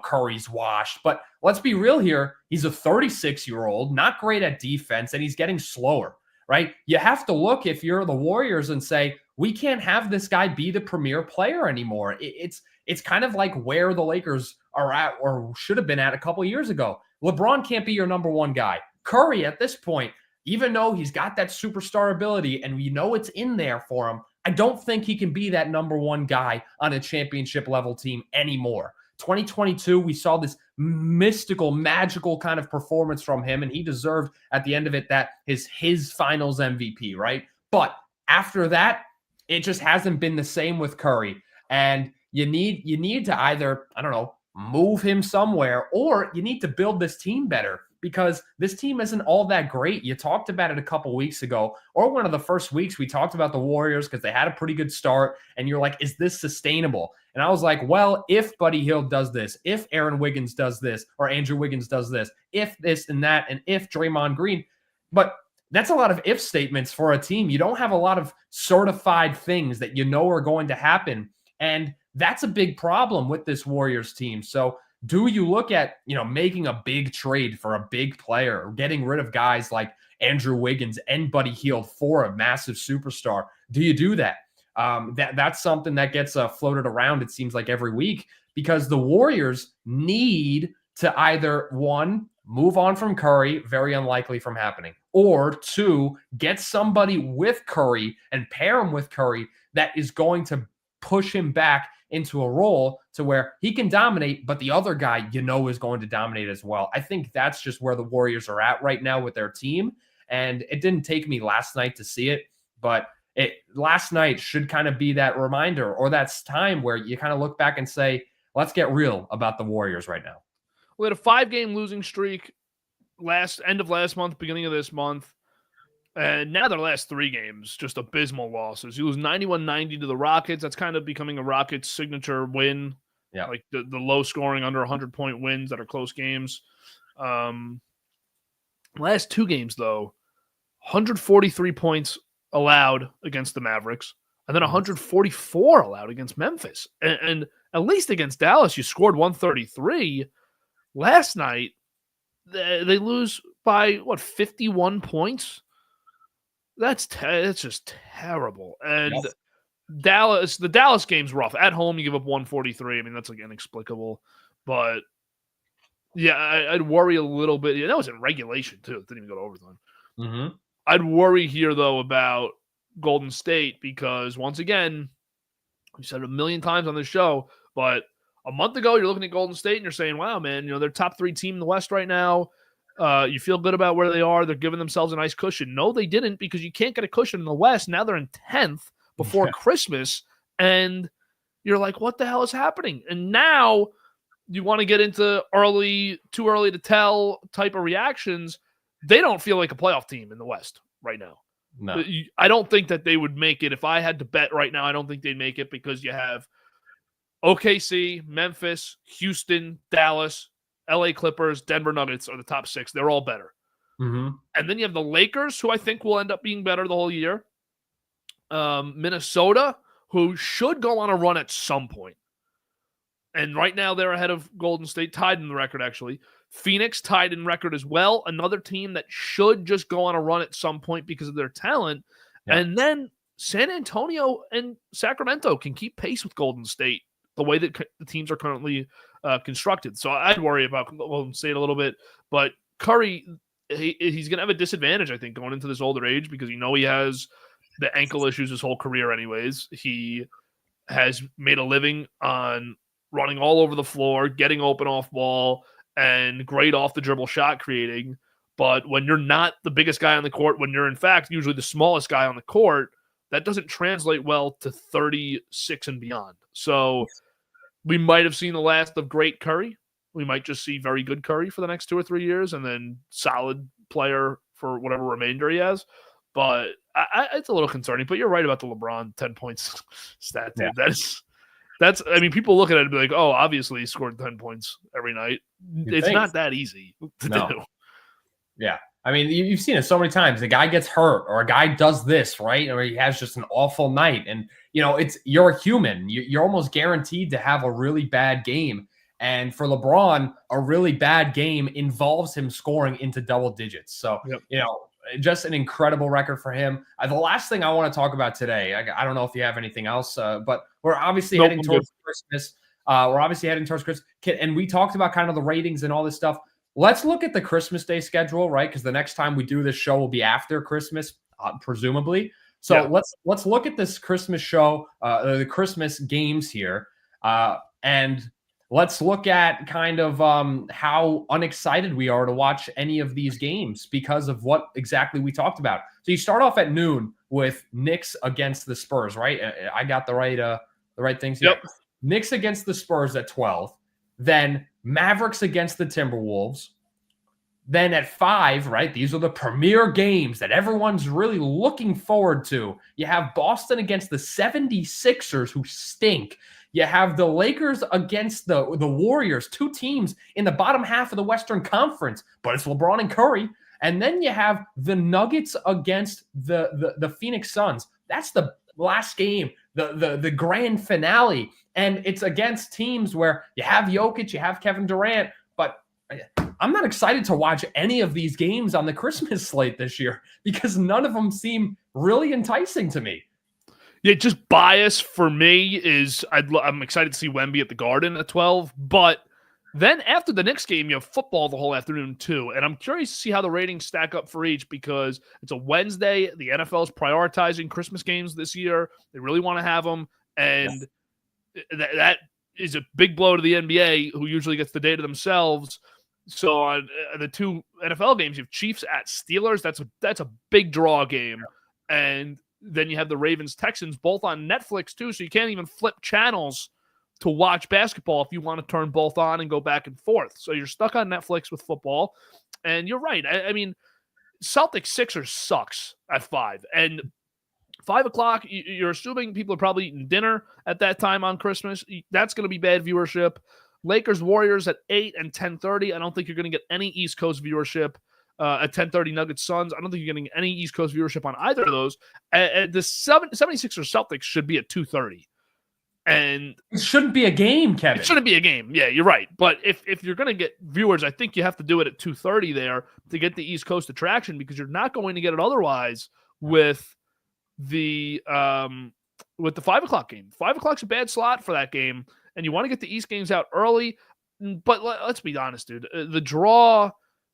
Curry's washed. But let's be real here. He's a 36-year-old, not great at defense, and he's getting slower, right? You have to look, if you're the Warriors, and say, we can't have this guy be the premier player anymore. It's kind of like where the Lakers are at or should have been at a couple years ago. LeBron can't be your number one guy. Curry, at this point, even though he's got that superstar ability and we know it's in there for him, I don't think he can be that number one guy on a championship level team anymore. 2022, we saw this mystical, magical kind of performance from him, and he deserved at the end of it that his finals MVP, right? But after that, it just hasn't been the same with Curry. And you need to either, I don't know, move him somewhere, or you need to build this team better, because this team isn't all that great. You talked about it a couple weeks ago, or one of the first weeks we talked about the Warriors because they had a pretty good start, and you're like, is this sustainable? And I was like, well, if Buddy Hield does this, if Aaron Wiggins does this, or Andrew Wiggins does this, if this and that, and if Draymond Green. But that's a lot of if statements for a team. You don't have a lot of certified things that are going to happen. And that's a big problem with this Warriors team. So do you look at, making a big trade for a big player, or getting rid of guys like Andrew Wiggins and Buddy Hield for a massive superstar? Do you do that? That's something that gets floated around, it seems like, every week, because the Warriors need to either, one, move on from Curry, very unlikely from happening, or two, get somebody with Curry and pair him with Curry that is going to push him back into a role to where he can dominate, but the other guy, is going to dominate as well. I think that's just where the Warriors are at right now with their team. And it didn't take me last night to see it, but last night should kind of be that reminder, or that's time where you kind of look back and say, let's get real about the Warriors right now. We had a 5-game losing streak end of last month, beginning of this month. And now their last 3 games, just abysmal losses. You lose 91-90 to the Rockets. That's kind of becoming a Rockets signature win. Yeah. Like the low scoring under 100-point wins that are close games. Last 2 games, though, 143 points allowed against the Mavericks, and then 144 allowed against Memphis. And at least against Dallas, you scored 133. Last night, they lose by, 51 points? That's just terrible. And yes. The Dallas game's rough. At home, you give up 143. I mean, that's like inexplicable. But yeah, I'd worry a little bit. That was in regulation too. It didn't even go to overtime. Mm-hmm. I'd worry here though about Golden State, because once again, we said it a million times on this show, but a month ago you're looking at Golden State and you're saying, wow, man, they're top 3 team in the West right now. You feel good about where they are. They're giving themselves a nice cushion. No, they didn't, because you can't get a cushion in the West. Now they're in 10th before Christmas, and you're like, what the hell is happening? And now you want to get into too early to tell type of reactions, they don't feel like a playoff team in the West right now. No. I don't think that they would make it. If I had to bet right now, I don't think they'd make it because you have OKC, Memphis, Houston, Dallas, LA Clippers, Denver Nuggets are the top 6. They're all better. Mm-hmm. And then you have the Lakers, who I think will end up being better the whole year. Minnesota, who should go on a run at some point. And right now they're ahead of Golden State, tied in the record, actually. Phoenix tied in record as well. Another team that should just go on a run at some point because of their talent. Yeah. And then San Antonio and Sacramento can keep pace with Golden State the way that the teams are currently constructed. So I'd worry about Golden State a little bit. But Curry, he's going to have a disadvantage, I think, going into this older age because he has the ankle issues his whole career anyways. He has made a living on running all over the floor, getting open off ball, and great off the dribble shot creating. But when you're not the biggest guy on the court, when you're in fact usually the smallest guy on the court, that doesn't translate well to 36 and beyond. So we might have seen the last of great Curry. We might just see very good Curry for the next 2 or 3 years and then solid player for whatever remainder he has. But it's a little concerning. But you're right about the LeBron 10 points stat. Dude. Yeah. That's people look at it and be like, oh, obviously he scored 10 points every night. It's not that easy to do. Yeah. You've seen it so many times. The guy gets hurt or a guy does this, right? Or he has just an awful night. And, you're a human. You're almost guaranteed to have a really bad game. And for LeBron, a really bad game involves him scoring into double digits. So, just an incredible record for him. The last thing I want to talk about today, I don't know if you have anything else, but we're obviously heading towards Christmas. And we talked about kind of the ratings and all this stuff. Let's look at the Christmas Day schedule, right? Because the next time we do this show will be after Christmas, presumably. So let's look at this Christmas show, the Christmas games here, and let's look at kind of how unexcited we are to watch any of these games because of what exactly we talked about. So you start off at noon with Knicks against the Spurs, right? I got the right things here. Yep. Knicks against the Spurs at 12. Then Mavericks against the Timberwolves. Then at 5, right? These are the premier games that everyone's really looking forward to. You have Boston against the 76ers, who stink. You have the Lakers against the Warriors, 2 teams in the bottom half of the Western Conference, but it's LeBron and Curry. And then you have the Nuggets against the Phoenix Suns. That's the last game, the grand finale. And it's against teams where you have Jokic, you have Kevin Durant, but I'm not excited to watch any of these games on the Christmas slate this year because none of them seem really enticing to me. Yeah, just bias for me is I'm excited to see Wemby at the Garden at 12, but then after the Knicks game, you have football the whole afternoon too, and I'm curious to see how the ratings stack up for each because it's a Wednesday. The NFL is prioritizing Christmas games this year. They really want to have them, and that is a big blow to the NBA, who usually gets the day to themselves. So on the 2 NFL games, you have Chiefs at Steelers. That's a big draw game, and then you have the Ravens-Texans both on Netflix too, so you can't even flip channels to watch basketball if you want to turn both on and go back and forth. So you're stuck on Netflix with football, and you're right. Celtics-Sixers sucks at 5, and 5 o'clock, you're assuming people are probably eating dinner at that time on Christmas. That's going to be bad viewership. Lakers-Warriors at 8 and 10:30. I don't think you're going to get any East Coast viewership. At 10:30, Nuggets Suns. I don't think you're getting any East Coast viewership on either of those. The 76ers Celtics should be at 2:30. And it shouldn't be a game, Kevin. It shouldn't be a game. Yeah, you're right. But if you're going to get viewers, I think you have to do it at 2:30 there to get the East Coast attraction because you're not going to get it otherwise with the 5 o'clock game. 5 o'clock's a bad slot for that game, and you want to get the East games out early. But let's be honest, dude. The draw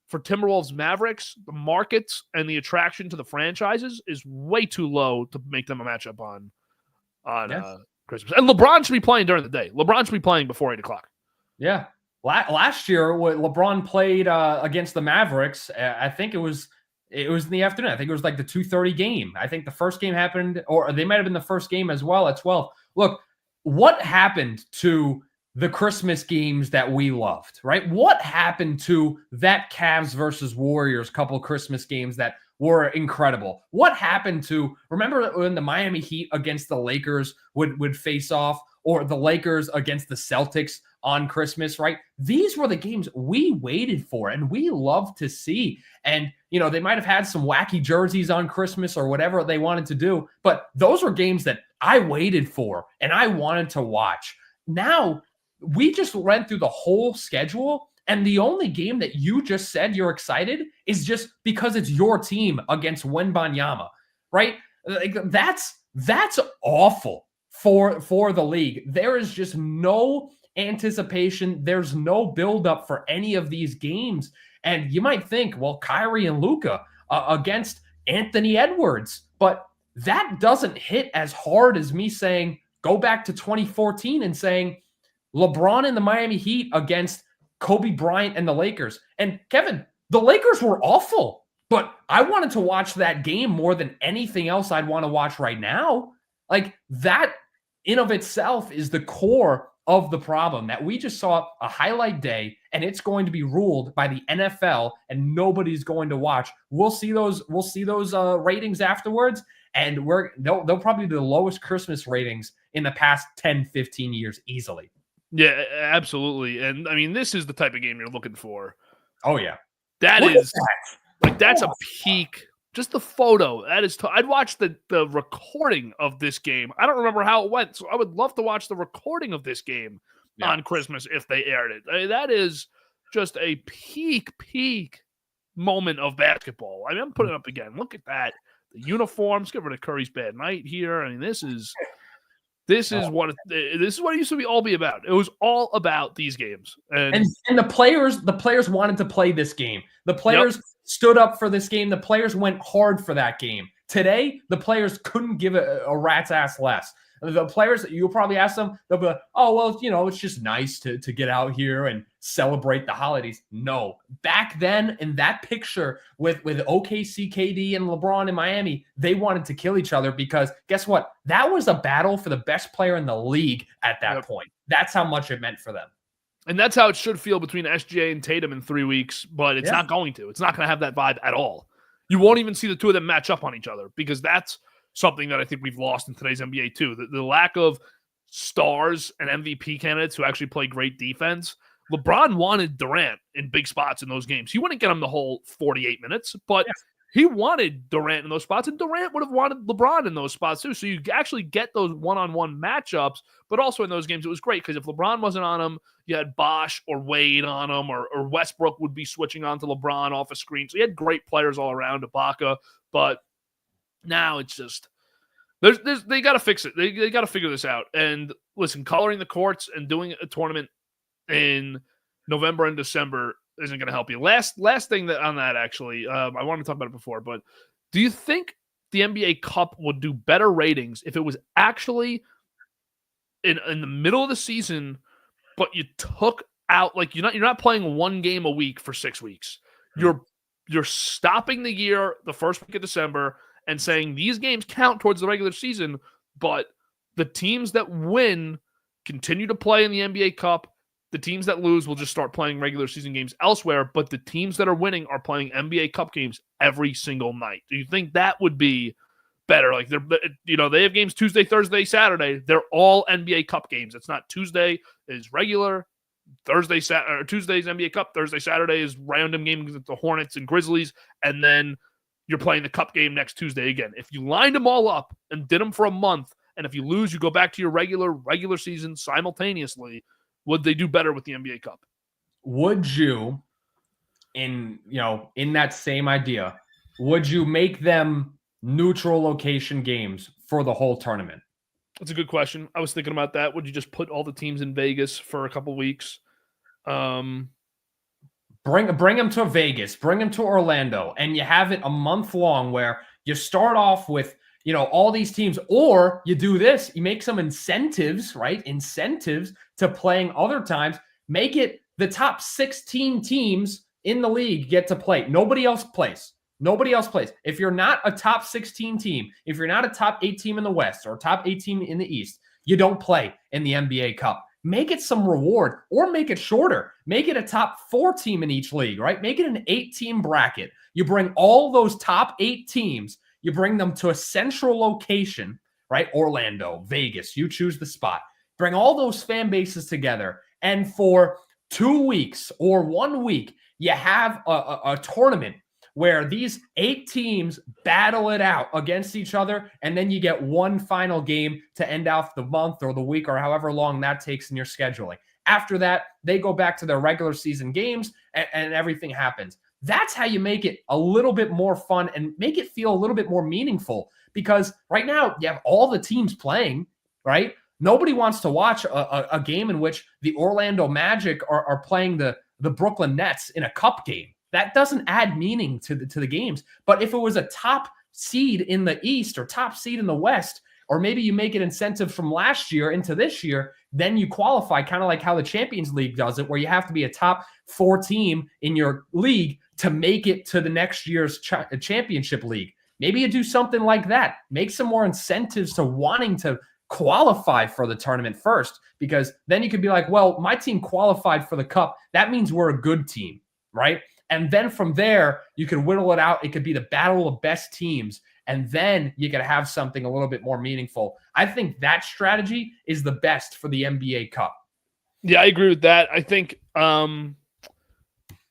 for Timberwolves Mavericks, the markets and the attraction to the franchises is way too low to make them a matchup on Christmas. And LeBron should be playing during the day. LeBron should be playing before 8 o'clock. Yeah. Last year, when LeBron played against the Mavericks, I think it was in the afternoon. I think it was like the 2:30 game. I think the first game happened, or they might have been the first game as well at 12. Look, what happened to the Christmas games that we loved, right? What happened to that Cavs versus Warriors couple Christmas games that were incredible? What happened to, remember when the Miami Heat against the Lakers would face off, or the Lakers against the Celtics on Christmas, right? These were the games we waited for and we loved to see. And, they might have had some wacky jerseys on Christmas or whatever they wanted to do, but those were games that I waited for and I wanted to watch. Now, we just went through the whole schedule, and the only game that you just said you're excited is just because it's your team against Wembanyama, right? Like, that's awful for the league. There is just no anticipation. There's no buildup for any of these games. And you might think, well, Kyrie and Luka against Anthony Edwards, but that doesn't hit as hard as me saying, go back to 2014 and saying, LeBron and the Miami Heat against Kobe Bryant and the Lakers. And Kevin, the Lakers were awful, but I wanted to watch that game more than anything else I'd want to watch right now. Like, that in of itself is the core of the problem, that we just saw a highlight day and it's going to be ruled by the NFL and nobody's going to watch. We'll see those ratings afterwards, and they'll probably be the lowest Christmas ratings in the past 10, 15 years easily. Yeah, absolutely. And I mean, this is the type of game you're looking for. Oh yeah. That's a peak. Just the photo. That is I'd watch the recording of this game. I don't remember how it went, so I would love to watch the recording of this game on Christmas if they aired it. I mean, that is just a peak moment of basketball. I mean, I'm putting it up again. Look at that. The uniforms, get rid of Curry's bad night here. I mean, this is what it used to all be about. It was all about these games, and the players wanted to play this game. The players stood up for this game. The players went hard for that game. Today, the players couldn't give a rat's ass less. The players, you'll probably ask them, they'll be like, oh, well, it's just nice to get out here and celebrate the holidays. No. Back then, in that picture with OKC, KD, and LeBron in Miami, they wanted to kill each other because guess what? That was a battle for the best player in the league at that point. That's how much it meant for them. And that's how it should feel between SGA and Tatum in 3 weeks, but it's not going to. It's not going to have that vibe at all. You won't even see the two of them match up on each other because that's something that I think we've lost in today's NBA too. The lack of stars and MVP candidates who actually play great defense. LeBron wanted Durant in big spots in those games. He wouldn't get him the whole 48 minutes, but he wanted Durant in those spots, and Durant would have wanted LeBron in those spots too. So you actually get those one-on-one matchups, but also in those games it was great because if LeBron wasn't on him, you had Bosh or Wade on him, or Westbrook would be switching on to LeBron off a screen. So you had great players all around, Ibaka, but now it's just they got to fix it. They got to figure this out. And listen, coloring the courts and doing a tournament in November and December isn't going to help you. Last thing on that, actually, I wanted to talk about it before, but do you think the NBA Cup would do better ratings if it was actually in the middle of the season, but you took out, like, you're not playing one game a week for 6 weeks. You're stopping the year the first week of December and saying these games count towards the regular season, but the teams that win continue to play in the NBA Cup. The teams that lose will just start playing regular season games elsewhere, but the teams that are winning are playing NBA Cup games every single night. Do you think that would be better? Like, they have games Tuesday, Thursday, Saturday. They're all NBA Cup games. It's not Tuesday is regular, Tuesday's NBA Cup, Thursday, Saturday is random games with the Hornets and Grizzlies, and then you're playing the Cup game next Tuesday again. If you lined them all up and did them for a month, and if you lose, you go back to your regular season simultaneously, would they do better with the NBA Cup? Would you, in that same idea, would you make them neutral location games for the whole tournament? That's a good question. I was thinking about that. Would you just put all the teams in Vegas for a couple weeks? Bring them to Vegas, bring them to Orlando, and you have it a month long where you start off with, all these teams, or you do this, you make some incentives, right? Incentives to playing other times, make it the top 16 teams in the league get to play. Nobody else plays. If you're not a top 16 team, if you're not a top 8 team in the West or top 8 team in the East, you don't play in the NBA Cup. make it some reward or make it shorter. Make it a top 4 team in each league, right? Make it an 8-team bracket. You bring all those top 8 teams, you bring them to a central location, right? Orlando, Vegas, you choose the spot. Bring all those fan bases together. And for 2 weeks or 1 week, you have a tournament where these 8 teams battle it out against each other, and then you get one final game to end off the month or the week or however long that takes in your scheduling. After that, they go back to their regular season games, and everything happens. That's how you make it a little bit more fun and make it feel a little bit more meaningful, because right now you have all the teams playing, right? Nobody wants to watch a game in which the Orlando Magic are playing the Brooklyn Nets in a cup game. That doesn't add meaning to the games. But if it was a top seed in the East or top seed in the West, or maybe you make an incentive from last year into this year, then you qualify, kind of like how the Champions League does it, where you have to be a top 4 team in your league to make it to the next year's championship league. Maybe you do something like that. Make some more incentives to wanting to qualify for the tournament first, because then you could be like, well, my team qualified for the cup. That means we're a good team, right? And then from there, you can whittle it out. It could be the battle of best teams. And then you can have something a little bit more meaningful. I think that strategy is the best for the NBA Cup. Yeah, I agree with that. I think that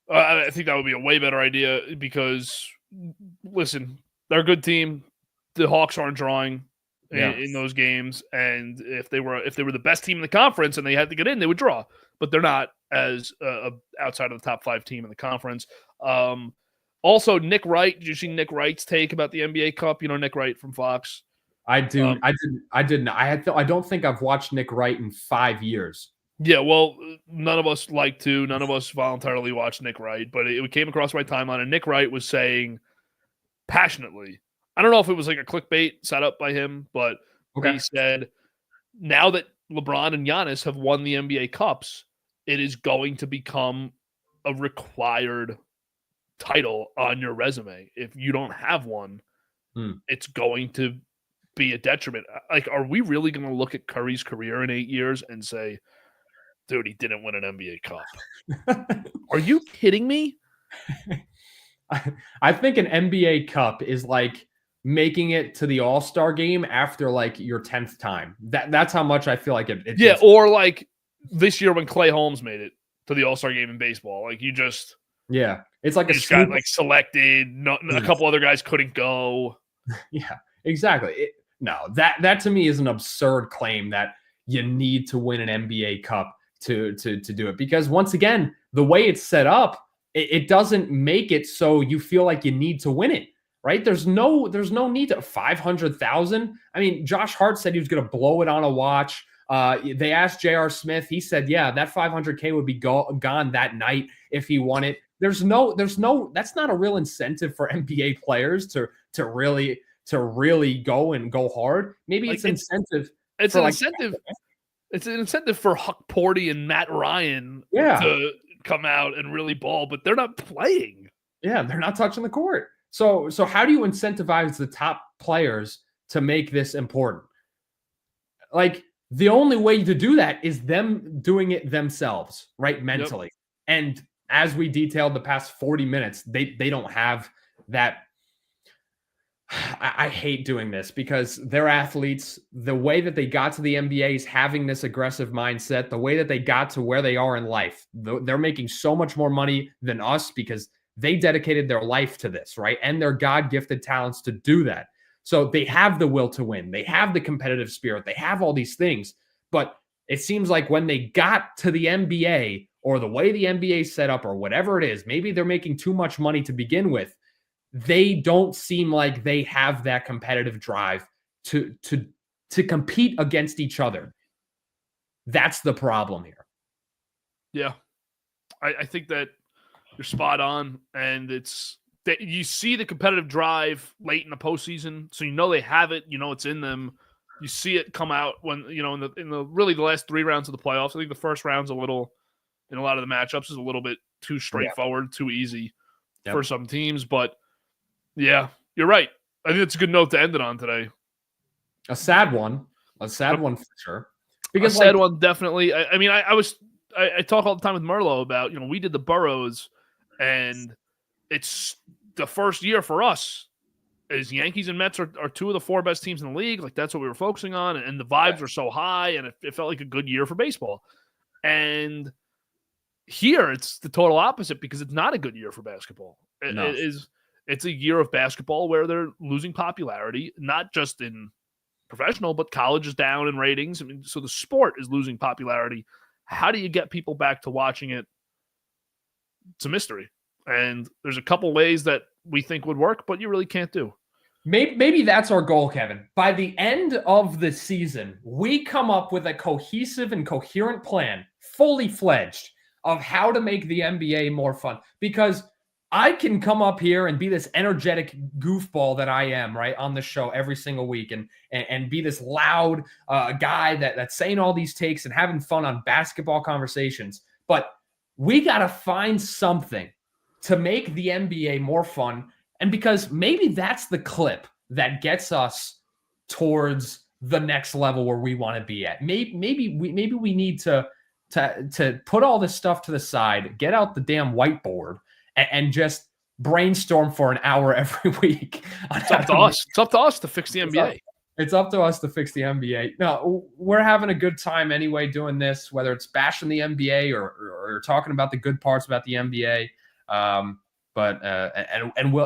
would be a way better idea because, listen, they're a good team. The Hawks aren't drawing in those games, and if they were the best team in the conference and they had to get in, they would draw. But they're not as outside of the top 5 team in the conference. Also, Nick Wright. Did you see Nick Wright's take about the NBA Cup? You know Nick Wright from Fox. I do. I didn't. I don't think I've watched Nick Wright in 5 years. Yeah, well, none of us like to. None of us voluntarily watch Nick Wright, but it came across my timeline, and Nick Wright was saying passionately. I don't know if it was like a clickbait set up by him, but he said, now that LeBron and Giannis have won the NBA Cups, it is going to become a required title on your resume. If you don't have one, it's going to be a detriment. Like, are we really going to look at Curry's career in 8 years and say, dude, he didn't win an NBA Cup? Are you kidding me? I think an NBA Cup is like making it to the All-Star game after like your 10th time. That's how much I feel like it yeah, or like this year when Clay Holmes made it to the All-Star game in baseball. Like, you just it's like a got like selected. A couple other guys couldn't go. Yeah, exactly. That to me is an absurd claim that you need to win an NBA Cup to do it, because once again, the way it's set up, it doesn't make it so you feel like you need to win it, right? There's no need to 500,000. I mean, Josh Hart said he was going to blow it on a watch. They asked J.R. Smith. He said, yeah, that 500K would be gone that night if he won it. There's no, that's not a real incentive for NBA players to really go hard. Maybe like, it's incentive. It's an incentive. It's an incentive for Huck Porty and Matt Ryan to come out and really ball, but they're not playing. Yeah, they're not touching the court. So how do you incentivize the top players to make this important? Like, the only way to do that is them doing it themselves, right? Mentally. Yep. And as we detailed the past 40 minutes, they don't have that. I hate doing this because they're athletes. The way that they got to the NBA is having this aggressive mindset. The way that they got to where they are in life, they're making so much more money than us because they dedicated their life to this, right? And their God-gifted talents to do that. So they have the will to win. They have the competitive spirit. They have all these things. But it seems like when they got to the NBA, or the way the NBA is set up, or whatever it is, maybe they're making too much money to begin with. They don't seem like they have that competitive drive to compete against each other. That's the problem here. Yeah. I think that you're spot on, and it's that you see the competitive drive late in the postseason, so you know they have it, you know it's in them. You see it come out when, you know, in the really the last 3 rounds of the playoffs. I think the first round's a little, in a lot of the matchups, is a little bit too straightforward, too easy for some teams, but yeah, you're right. I think it's a good note to end it on today. A sad one for sure. A Because sad one, definitely. I mean, I talk all the time with Merlot about, we did the boroughs, and it's the first year for us is Yankees and Mets are two of the four best teams in the league. Like, that's what we were focusing on, and the vibes were so high, and it felt like a good year for baseball. And here it's the total opposite because it's not a good year for basketball. It's a year of basketball where they're losing popularity, not just in professional, but college is down in ratings. I mean, so the sport is losing popularity. How do you get people back to watching it? It's a mystery. And there's a couple ways that we think would work, but you really can't do. Maybe that's our goal, Kevin. By the end of the season, we come up with a cohesive and coherent plan, fully fledged, of how to make the NBA more fun. Because I can come up here and be this energetic goofball that I am, right, on the show every single week, and be this loud guy that's saying all these takes and having fun on basketball conversations. But we got to find something to make the NBA more fun. And because maybe that's the clip that gets us towards the next level where we want to be at. Maybe we need to put all this stuff to the side, get out the damn whiteboard, and just brainstorm for an hour every week. It's up to us. It's up to us to fix the NBA. It's up to us to fix the NBA. No, we're having a good time anyway doing this, whether it's bashing the NBA or talking about the good parts about the NBA. But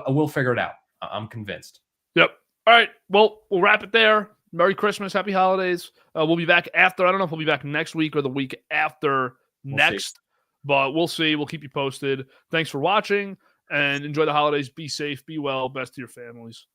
we'll figure it out. I'm convinced. Yep. All right. Well, we'll wrap it there. Merry Christmas. Happy holidays. We'll be back after. I don't know if we'll be back next week or the week after next, but we'll see. We'll keep you posted. Thanks for watching and enjoy the holidays. Be safe. Be well. Best to your families.